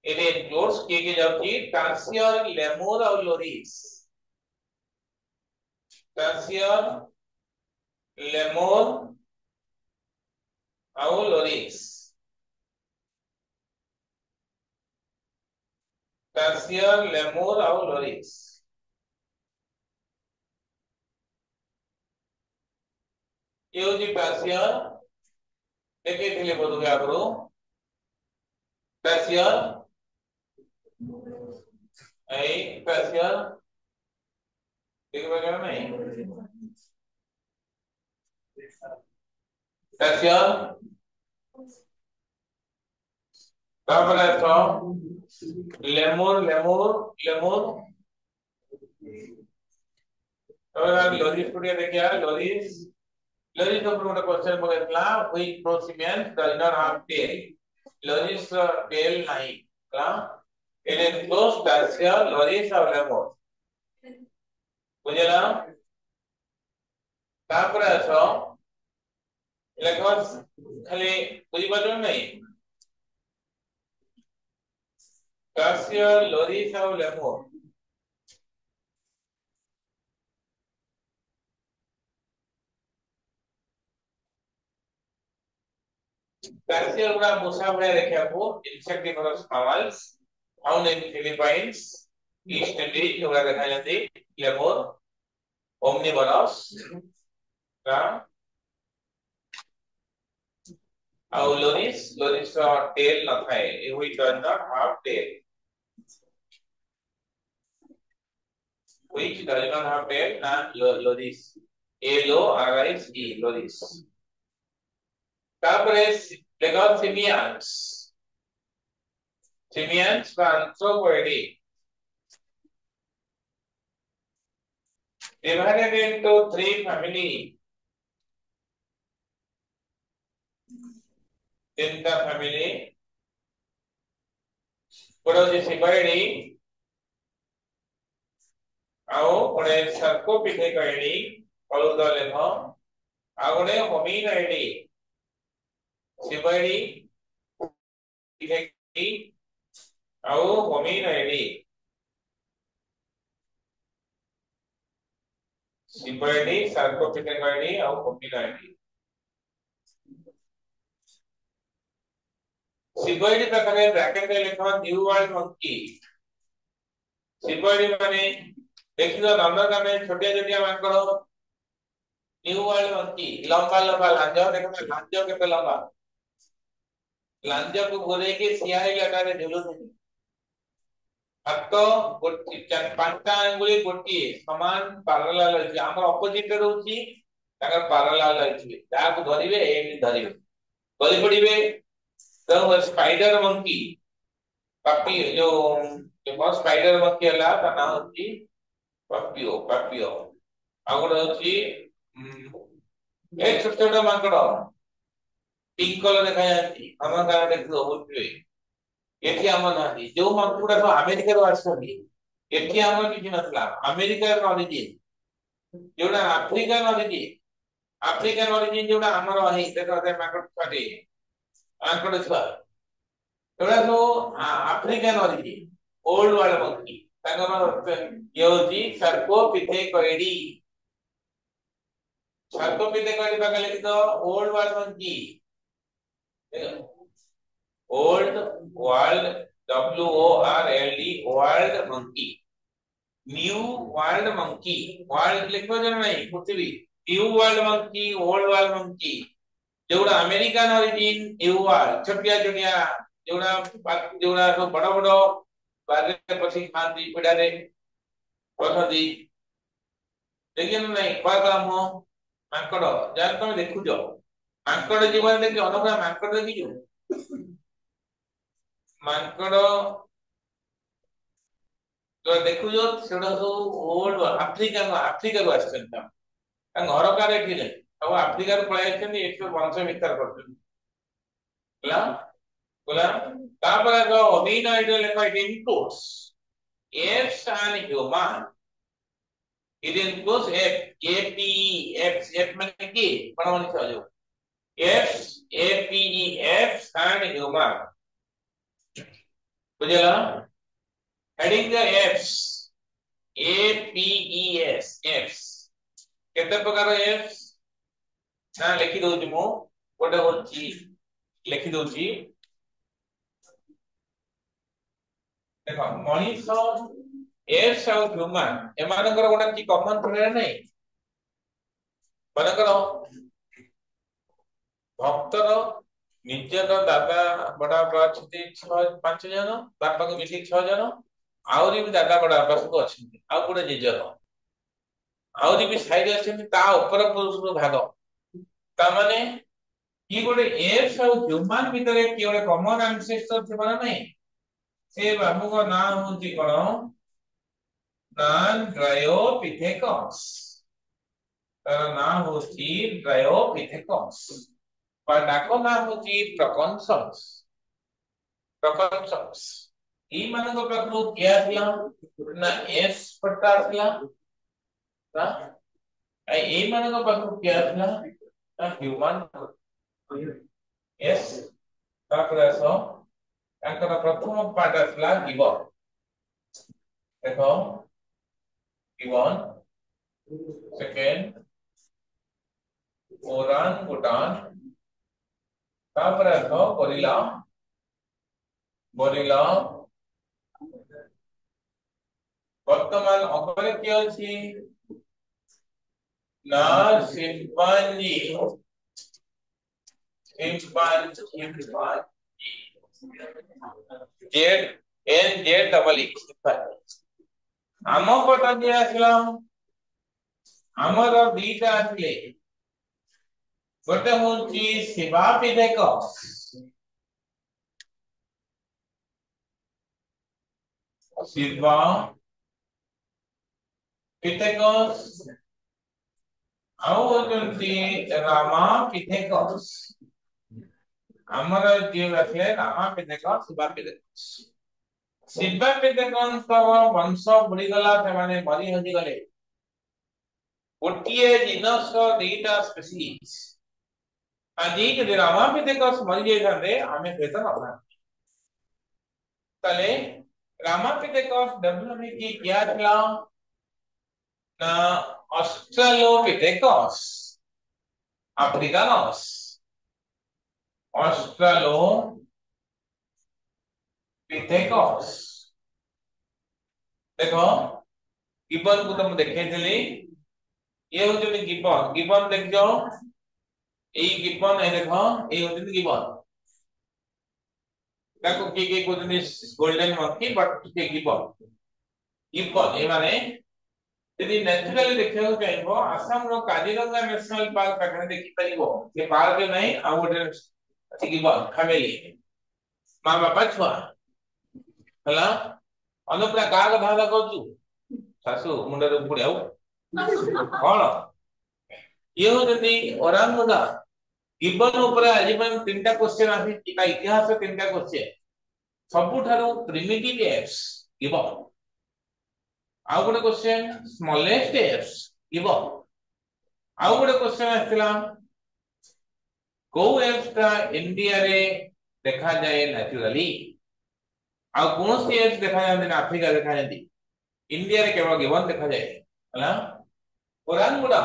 it includes के जाउची टार्सियर लेमूर और लोरिस टार्सियर लेमूर और लोरिस टार्सियर लेमूर और लोरिस ये होची टार्सियर देखे थे बोधुए आगरो टार्सियर टार्सियर देखो क्या नहीं टार्सियर तापर तो लेमूर और लोरिस को देखिए लोरिस तो पूरा क्वेश्चन बोलेला which prosimians does not have tail loris tail नहीं का it is close tarsier loris और लेमूर बुझला तापर आसो लेखो खाली बुझी पाजो नहीं Glacier, Loris ଆଉ ଲେମୁର glacier ଗୁଡା ମୂଷା ଭଳିଆ ଦେଖିବାକୁ insectivorous mammals found in Philippines, East Indies ଏଗୁଡା ଦେଖାଯାନ୍ତି ଲେମୁର omnivorous ଟା ଆଉ ଲୋରିସ୍ ର ଟେଲ୍ ନଥାଏ which does not have tail which does not have tail na loris LORIS loris ତାପରେ ଦେଖ simians ବା anthropoid divided into three family ତିନିଟା family ଗୋଟେ ହଉଛି ସିବାଇଡି ଆଉ ଗୋଟେ ସାର୍କୋପିଥେକଇଡି ହଳୁଦ ଲେଖ ଆଉ ଗୋଟେ ହୋମିନଇଡି ସିବାଇଡି ପିଥେକଇଡି ଆଉ ହୋମିନଇଡି ସିବାଇଡି ସାର୍କୋପିଥେକଇଡି ଆଉ ହୋମିନଇଡି सिबोइड प्रकारे ब्रैकेट रे लिखो न्यू वर्ल्ड मंकी सिबोइड माने देखियो नंबर का में छोटे छोटे मांकड़ न्यू वर्ल्ड मंकी लंबा लंबा लांजो देखो लांजो केते लंबा लांजो को घुरे के सियाही लटारे झुलु हाथ गोटी चार पांचटा अंगुली गोटी समान पैरेलल अछि हमर ऑपोजिट रहउची ताकर पैरेलल अछि ताको धरिबे एमि धरिबे गली पड़िबे तो स्पाइडर मंकी पपी जो स्पाइडर मंकी हला ता नाम अछि पपियो आगोड़ अछि एक छोट छोट मांकड़ पिंक कलर देखा जाती हम का देखो बोलबे एठी हम नाही जो मांकुड़ा तो अमेरिका रो आछथि एठी हम किछि नथला अमेरिका रो ओरिजिन जोडा अफ्रीकन ओरिजिन जोडा हमर आहे देखो दे मांकड़ छाडी मांकड़ छुआ जोडा तो African origin old world monkey ताकर ये होची सर्कोपिथेकॉइडी बाका लिखि तो old world monkey old world WORLD world monkey new world monkey world लिखो जन नहीं पृथ्वी new world monkey old world monkey जोड़ा अमेरिकन ओरिजिन न्यू वर्ल्ड छोटिया छोटिया जोड़ा तो बड़ बड़ बारे पसी खांती पिड़ा रे पथदी देखिन नहीं का काम हो मांकड़ जान तुम देखु जो मांकड़ जीवन देखि अनोखा मांकड़ देखि जो मांकड़ तो देखु जो सेडा सब ओल्ड अफ्रीका को आछन ता घर का देखिले अब अफ्रीका रो पळाय आछन एक वंश विस्तार करछन ला बोला तापर जो अधीन आइडल लेखा inputs apps and human it includes F माने की पढ़वन चलो F and human बुझला heading the F's F's केते प्रकार F's ना लिखि दउची मु गोटे होची लिखि दउची देखो मनीष एप्स और ह्यूमन एमानकर गोटे की कॉमन थ्रेड नै मनकर भक्तर निजर दादा बड़ा बाबा छथि 5 जन बापा को मिली 6 जन आउरी भी दादा बड़ा बाबा सब अछि आ गोटे निजर आउरी भी साइड अछि ता ऊपर पुरुष रो भाग ता माने की गोटे एप्स और ह्यूमन भीतर की गोटे कॉमन एंसेस्टर थिबा नै से बाबू को नाम होची कोन Dryopithecus तार नाम होची Dryopithecus पर डाको नाम होची Proconsuls ई माने को प्रकृ क्या थिला ना एस पट्टा थिला ना ई माने को प्रकृ क्या थिला ना ह्यूमन एस ताकरासो ତାଙ୍କର ପ୍ରଥମ ପାର୍ଟ ଆସିଲା ଗିବନ। ଦେଖ given second orangutan तापर आसो गोरिल्ला गोरिल्ला वर्तमान अगरे की अछि ना chimpanzee Z N Z double E आम पट दिए आसला आमर दीटा आसले गोटे होची शिवा पिथेकस शिवा पिथेकस आउ होचंती रामा पिथेकस आमर जीव आसले रामा पिथेकस शिवा पिथेकस वंश बुड़ी गला से माने मरी हजी गले गोटिए जिनस दीटा स्पीशीज आजी के रामा पिथेकस मरी जाय थांदे आमे बेतन अपना तले रामा पिथेकस डेवलप की क्या थला ना ऑस्ट्रेलोपिथेकस अफ्रीकानस ऑस्ट्रेलोपिथेकस देखो गिबन को तुम देखे थली ये होते गिबन गिबन देख जाओ ए गिबन है देखो ए होते गिबन ताको के कोतनी गोल्डन मंकी बट के गिबन गिबन ए माने यदि नेचुरली देखियो चाहिबो आसाम रो काजीरंगा नेशनल पार्क पाखरे देखि परिबो के पार्क नहीं आ गोटे गिबन फैमिली मां बापा छुआ हला अनुप्रा का कथा कहू सासु मुंडे उपड़े कौन ये होती ओरांगुटा गिबन ऊपर आज तीनटा क्वेश्चन आसी इतिहास तीनटा क्वेश्चन सबुठारु प्रिमिटिव एप्स गिबन आउ गोटे क्वेश्चन स्मॉलेस्ट एप्स गिबन आउ गोटे क्वेश्चन आथिला को एप्स ता इंडिया रे देखा जाए नेचुरली आउ कोन सी एप्स देखा जाते अफ्रीका देखा जाती इंडिया रे केवल गिबन देखा जाए हला ओरांगुटा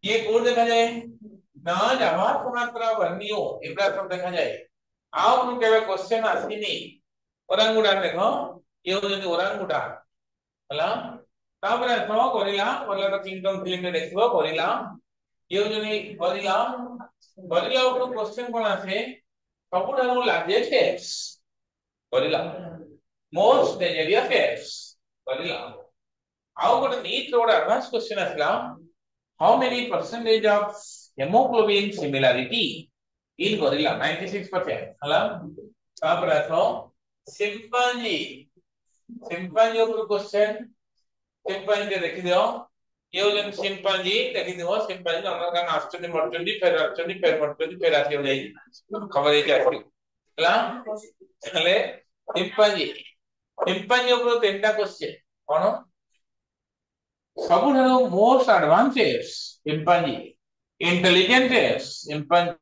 ये कौन देखा जाए ना जावा सुमात्रा वर्नियो एबरा सब देखा जाए आउ हम केवल क्वेश्चन आसीनी ओरांगुटा देखो ये होते ओरांगुटा हला तापर तो गोरिल्ला गोरिल्ला तो किंगडम फिल्म में देखिबो गोरिल्ला ये होते गोरिल्ला गोरिल्ला ऊपर क्वेश्चन कोन आसे सबुठारु largest apes gorilla most dangerous apes gorilla आउ गोटे नीट रोड एडवांस क्वेश्चन आसला how many percentage of hemoglobin similarity in gorilla 96% हला तापर आसो चिंपांजी ऊपर क्वेश्चन चिंपांजी देखि दियो ये होजन चिंपांजी देखि दियो चिंपांजी हमर का आश्चर्य मरचंडी फिर मरचंडी फिर आसी हो जाई खबर है क्या हला चले चिंपांजी ऊपर तीनटा क्वेश्चन कोन सबुठारु most advance apes chimpanzee intelligent apes chimpanzee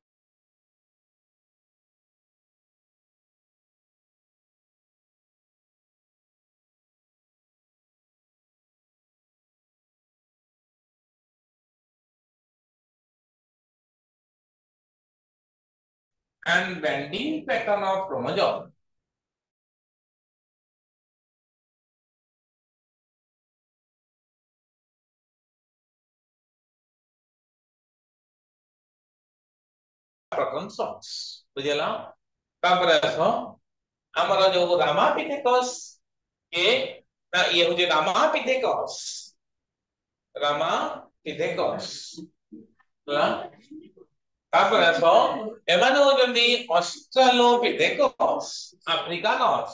and bending pattern of chromosome प्रकंसॉन्स बुझला तापर आसो हमर जो रामापिथेकस के ना ये हो जे रामापिथेकस ला तापर आसो एमाने हो जंदी ऑस्ट्रेलोपिथेकस अफ्रीकानस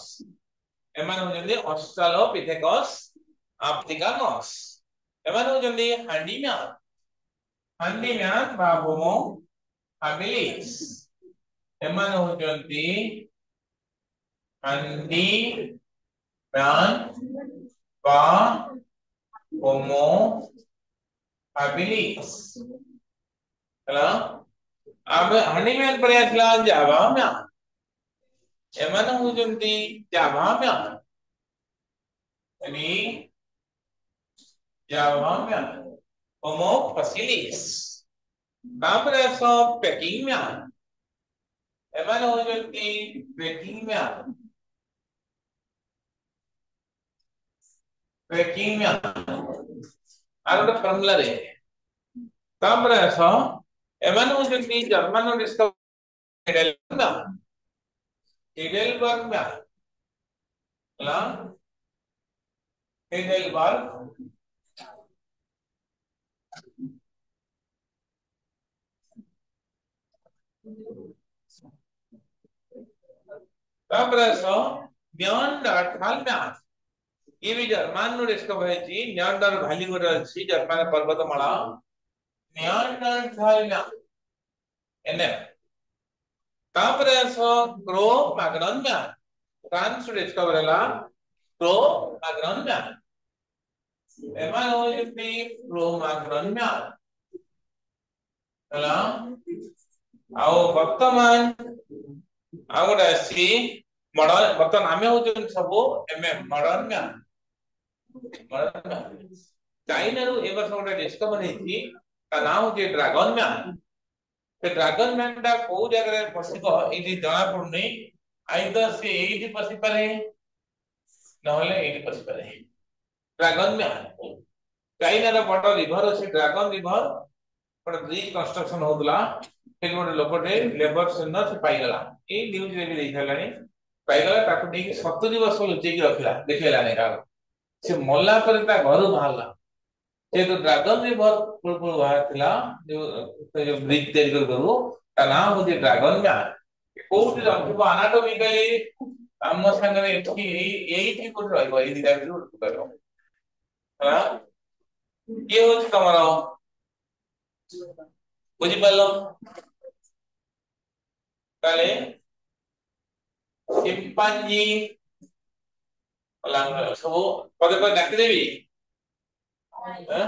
एमाने हो जंदी ऑस्ट्रेलोपिथेकस अफ्रीकानस एमाने हो जंदी हैंडीमैन बाबूमो habilis एमाने हो जंदी हैंडीमैन बा होमो habilis हला अब हैंडीमैन पर आसला जावा में एमाने होजंती जावा म्यान यानी जावा म्यान होमो फसिलिस तापरे सो पैकिंग म्यान एमाने होजंती पैकिंग म्यान आर गोटे फॉर्मूला रे तापरे सो एमाने होजंती जर्मन डिस्कवर हेडेलबर्ग म्यान ला हेडेलबर्ग तापरे सो न्यानडरथाल म्यान ये भी जर्मन नो डिस्कवर है न्यानडर वैली गोटे अछि जर्मन पर्वतमाला न्यानडरथाल म्यान एने तापरे सो क्रो मैग्नन म्यान फ्रांस डिस्कवर हला क्रो मैग्नन म्यान एमान होजंती क्रो मैग्नन म्यान हला आउ वर्तमान आउ गोटे अछि मॉडर्न वर्तमान आमे होजन सब एमएम मॉडर्न म्यान चाइना रो ए वर्ष गोटे डिस्कवर हेछि ता नाम होछि ड्रैगन मैन से ड्रैगन मैन दा को जगह रे पसिबो एठी जणा पड़ुनी आइदर से एठी पसि पारे नहले एठी पसि पारे ड्रैगन मैन चाइना रो बड़ रिवर अछि ड्रैगन रिवर बड़ ब्रिज कंस्ट्रक्शन होतला से गोटे लोकटे लेबर सेनर से पाइगला ए न्यूज रे भी देखलानी पाइगला ताको देकी 70 वर्ष लुचेकी रखिला देखेला नै का से मल्ला पर ता घर बाहरला से तो ड्रैगन रिवर पुल बाहर थिला जो ब्रिज तैयारी करू ता नाम होती ड्रैगन मैन कोउठी रखिबो एनाटॉमिकली हम संगे एठी एठी कोठ रहइबो ए दिटा बिरु करो हां ये होछ तमरो बुझि पालो ताले चिंपांजी लांग सब पदे पदे डाकी देबी हां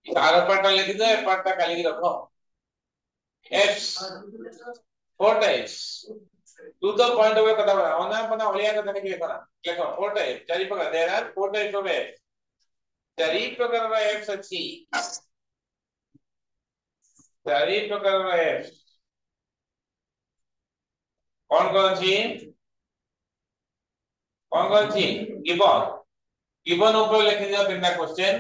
चार पार्ट लिखि दे पार्ट काली की रखो apes four types to the point of कथा बना ओना पना ओलिया कथा के करा लिखो फोर टाइप चारि प्रकार there are four types of apes चारि प्रकार रो एप्स अछि चारि प्रकार रो एप्स कौन अछि गिवन गिवन ऊपर लिखि दियो तीनटा क्वेश्चन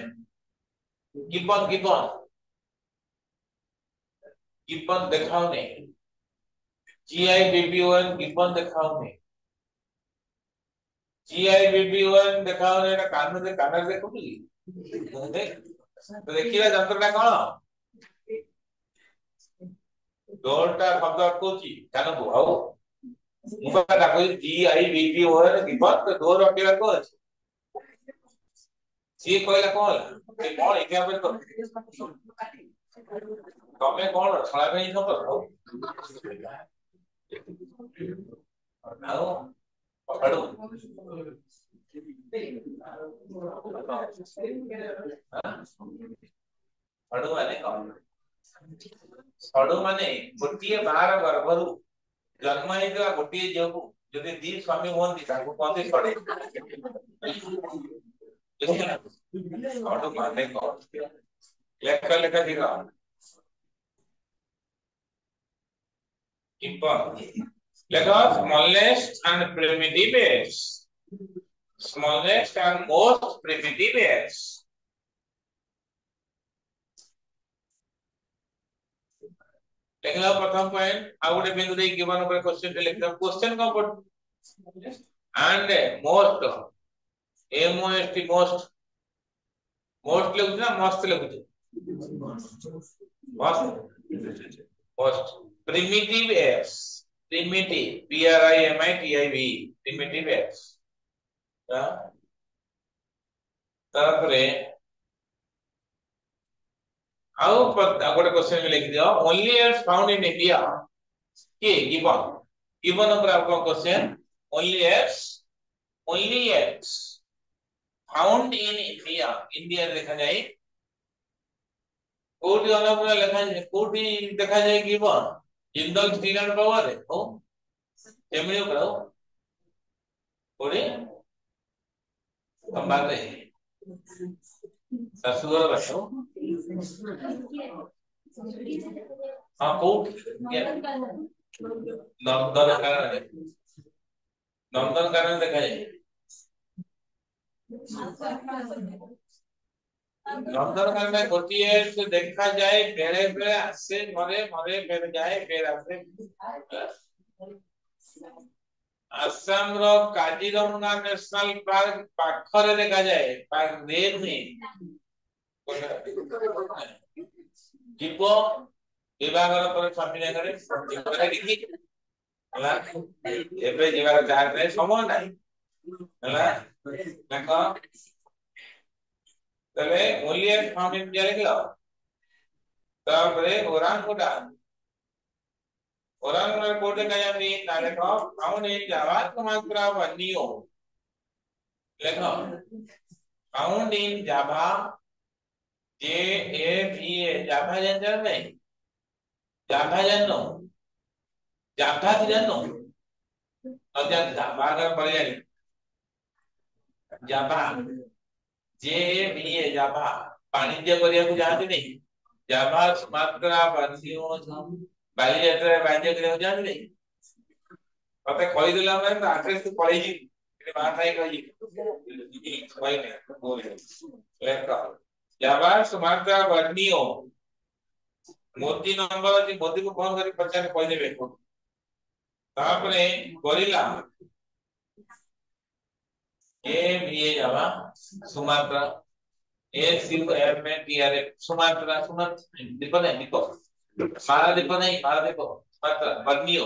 गिवन देखाओ ने GIBB1 गिवन देखाओ ने GIBB1 देखाओ ने कान में देखो की तो देखिला जंत्रटा कोन डोरटा शब्द अटकोची कान बुहाओ मुबा डाको GIBB1 गिवन तो डोर अकेला को अछि सी कहला कोन ए कोन एग्जांपल कर तमे कोन छळा में सब करो आओ पकड़ो पड़ो माने कोन पड़ो माने गोटिए बाहर गर्भरु जन्म हेगा गोटिए जेबु जदि दी स्वामी होंती ताको कोनते छड़े पड़ो माने कोन लेखा दिगा important because smallest and primitive apes smallest and most primitive apes लेखला प्रथम पॉइंट आउट बिंदु दे गिवन ऊपर क्वेश्चन पे लिखता क्वेश्चन का पढ़ and most most लिखु ना मस्त लिखु most primitive apes primitive primitive apes तारपरे आउ गोटे क्वेश्चन में लिख दियो only apps found in India के गिवन ऊपर आपको question only apps found in India देखा जाए कोठी अनपुरा लिखा जाए कोठी देखा जाए given Jindal steel and power है हो चेमड़ी करो ओरे संभाले ससुर बसो हां कोट नंदन कारण देखा जाए नंदन कारण गोटिए से देखा जाए बेड़े बेड़े आसे मरे मरे बेड़े जाए बेड़े आसे आसाम रो काजीरंगा नेशनल पार्क पाखरे देखा जाए पार्क रेल में जीव विभागर पर स्वामी करे जीवरे देखि हला एबे जीवार चार रे समय नाही हला देखो तले मूल्य स्वामी जे लिखलो तापरे ओरांगुटान कोटे कायमी ना देखो फाउंड इन जावा सुमात्रा वन्नियो देखो found in Java JAVA Java जंजर नहीं जाभा जन्नो जाभा जन्नो और जाभा का पर्याय जाभा JAVA जाभा वाणिज्य पर्याय को जानते नहीं जाभा सुमात्रा वन्नियो बाली यात्रा वाणिज्य पर्याय जानते नहीं पता कोई दिला मैं तो आखिर से पढ़ी जी मेरे बात नहीं कही कोई नहीं बोल लेकर जाभा सुमात्रा वन्नियो मोदी नंबर अछि मोदी को फोन करी पचारे कोइ देबे तापरे gorilla VA Java Sumatra SUMATRA Sumatra दीपो नहीं मारा दीपो सुमात्रा बर्नियो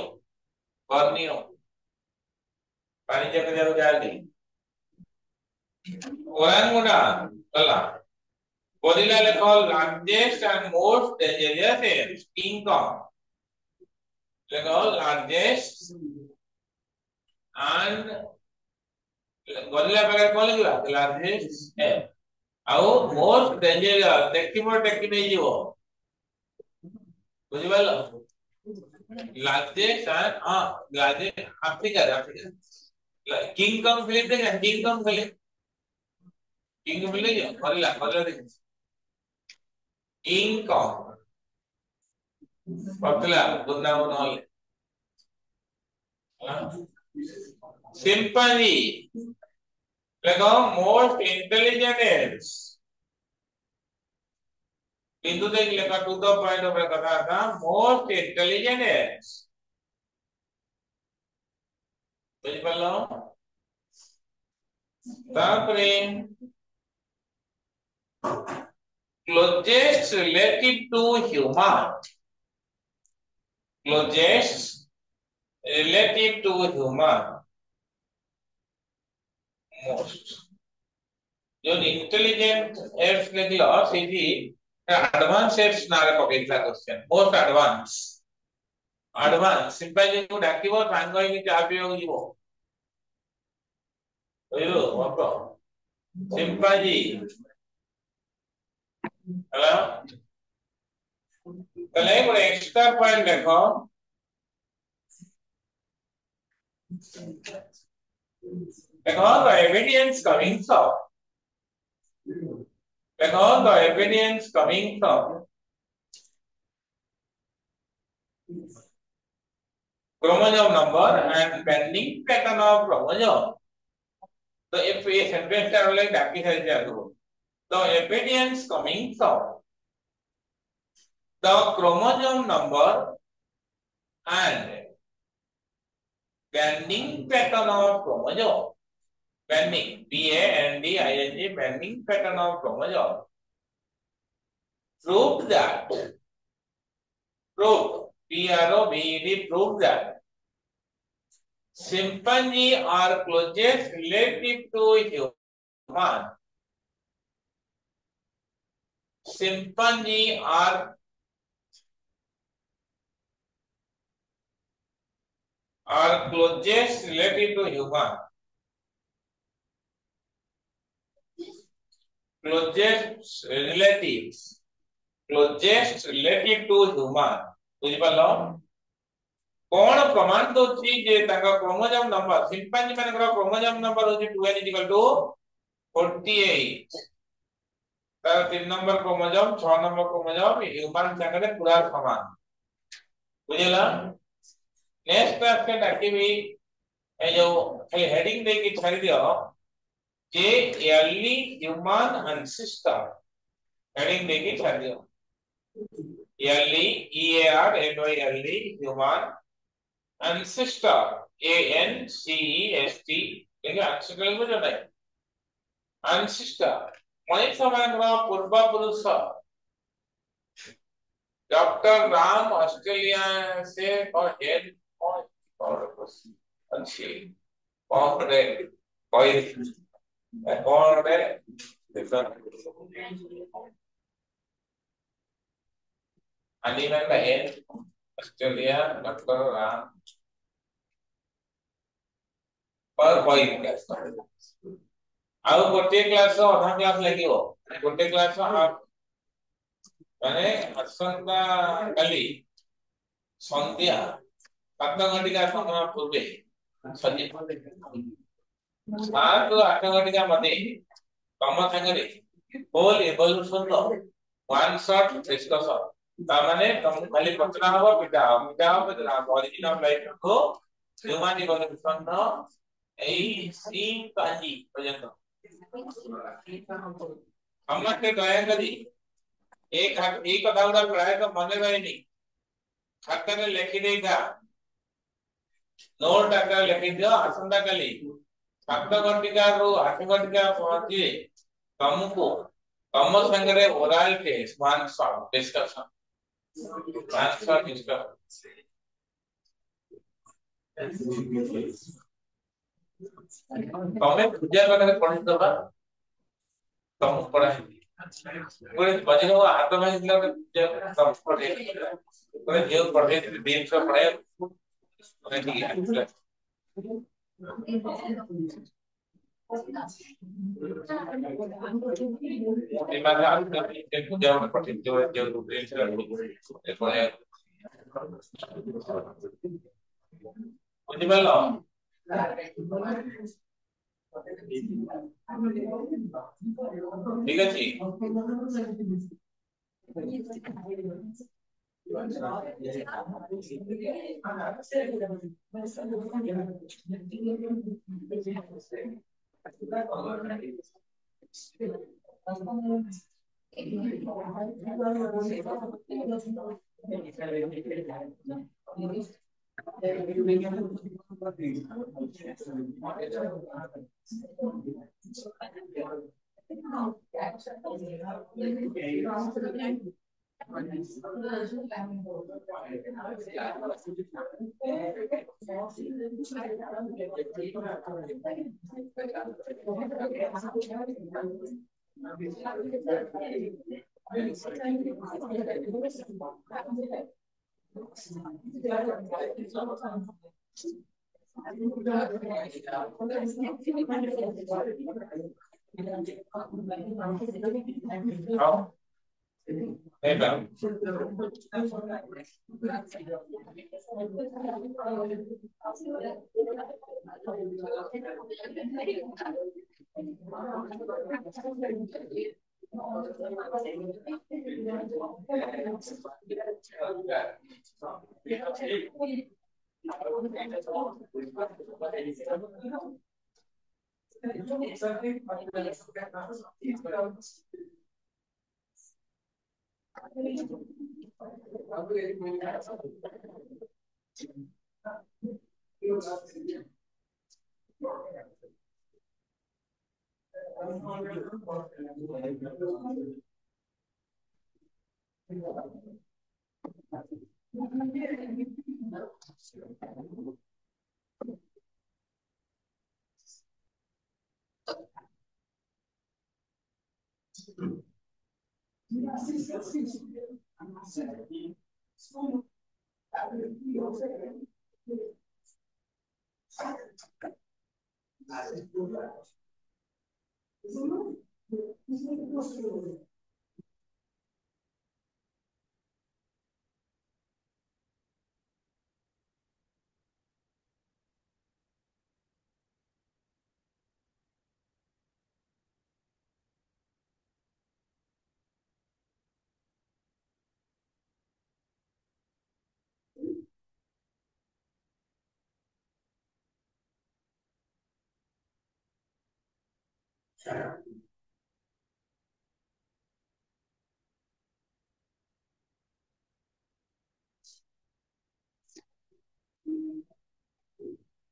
वाणिज्य कर जाएगी ओरांगुटान कला Gorilla is called largest and most dangerous apes. King Kong. They call largest and gorilla pagar कौन लगा? Largest ape. आओ most dangerous. देखी नहीं जीवो. बुझी बालो? Largest and largest Africa. King Kong film देखा? King Kong film देखा? gorilla देखा? King Kong. पतला बुंदा बनोले chimpanzee देखो most intelligent apes बिंदु देख लेगा टू द पॉइंट ऊपर कहा था most intelligent apes बुझ पालो तापरे closest relative to human closest relative to human most जो इंटेलिजेंट एप्स निकलो सीधी एडवांस एप्स नारे पकेइला क्वेश्चन मोस्ट एडवांस सिंपली को डाकिबो सांग होई कि चा पियो जीवो ओयो बापो सिंपली हेलो कले को एक्स्ट्रा पॉइंट देखो Because the evidence coming from chromosome number and bending pattern of chromosome. So if we sentence are like that, the evidence coming from the chromosome number and bending pattern of chromosome. Bending, BANDING, bending pattern of chromosome. Prove that chimpanzee are closest relative to human. Chimpanzee are closest relative to human. Closest relative to human. बुझ पालो कौन प्रमाण दोची जे ताका chromosome number chimpanzee मानकर chromosome number होची 2n = 48 तार 3 number chromosome 6 number chromosome human संगरे पूरा समान बुझिला नेक्स्ट क्लास के डाकिबी ए जो खाली हेडिंग दे के छाड़ी दियो जे अर्ली ह्यूमन एंसेस्टर हेडिंग दे के छाड़ी दियो early early human ancestor ancest ये ancestor में जो है ancestor मनुष्य मानकर पूर्व पुरुष डॉक्टर राम ऑस्ट्रेलिया से और हेड और अच्छी और रे कोई और रे animal head Australia doctor Ram पर कोई क्लास आउ गोटे क्लास अधा क्लास लागिवो गोटे क्लास आप माने असंता कली संध्या 7 घंटा समय पूर्वे सजी 7 8 घंटा मध्ये तम संगरे होल इवोल्यूशन रो वन शॉट डिस्कशन ता माने तुम खाली पचना हो पिटा ओरिजिन ऑफ लाइफ को ह्यूमन इवोल्यूशन रो एई सी पाजी पर्यंत हमके दया करी एक कथा गुड़ा प्राय तो मन रहे खाते लिखि दे था नोट आकार लिखि दियो आसंता कली 7 घंटा रो 8 घंटा पहुंचे तुमको तुम संगरे oral test one shot discussion तुम्हें पूजा करके पढ़ी दबा तुम पढ़ाई कोई बजे को हाथ में दिला पूजा तुम पढ़े कोई जो पढ़े दिन से पढ़े नहीं है दिमाग आप के पूजा में पढ़े जो दिन से पढ़े बुझिबलो ठीक अछि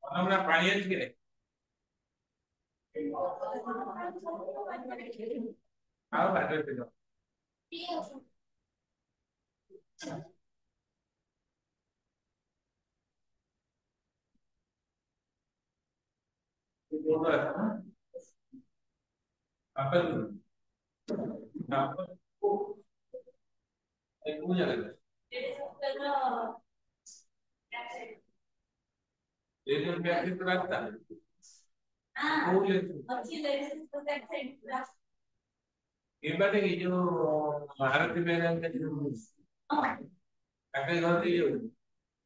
আমরা পানি আছে কি ଆଉ ବାଟରେ ଥିଲ আপেল আপেल एक पूजा कर ये जो पैसे तो रखता हां वो ले अच्छी लगे तो बैक साइड ये बात है जो भारत में रहते हैं हां अगर गलती है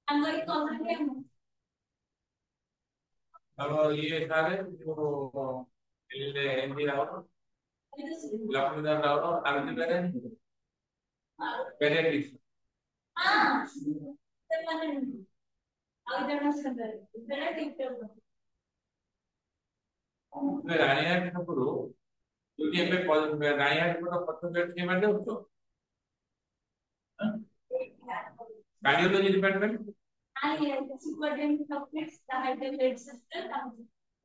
अंदर ही कॉमन है अब ये सारे जो हिंदी राव लक्ष्मीधर राव आरती करें पेरेंट्स हां तो मैंने आगे संदर पेरेंट्स राणीहाट ठाकुर যদি এবে রায়হাট কোনো পছন্দের সিনেমা দেখছো কার্ডিওলজি ডিপার্টমেন্ট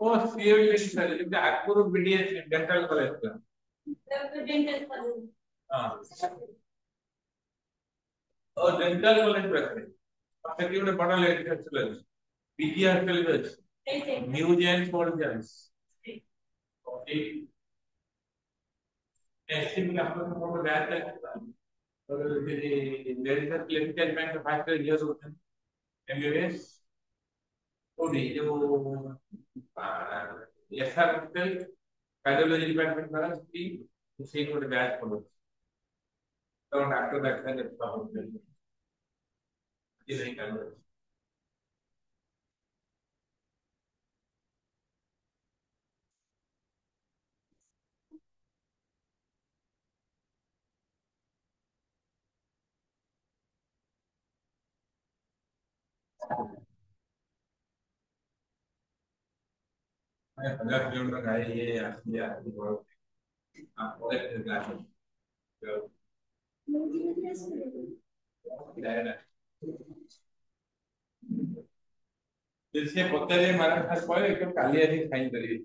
ও সিএমএস স্যার এটা আকবর বিডিএস ডেন্টাল কলেজ हां और डेंटल कॉलेज पे है आपके लिए बड़ा लेक्चर चले PGR college new gen for gens okay ऐसे भी आप लोगों को बैच है और there is a clinical manufacture year होते हैं एमबीबीएस और ये जो एसआर हॉस्पिटल कार्डियोलॉजी डिपार्टमेंट वाला उसकी उसी को बैच फॉलो तो डॉक्टर बैठा है तो ये नहीं करना मैं 10 किलोमीटर का है ये असली आदमी बहुत आपको एक क्लास जिससे पत्ते मारा खास पाए एकदम काली आदि खाई करी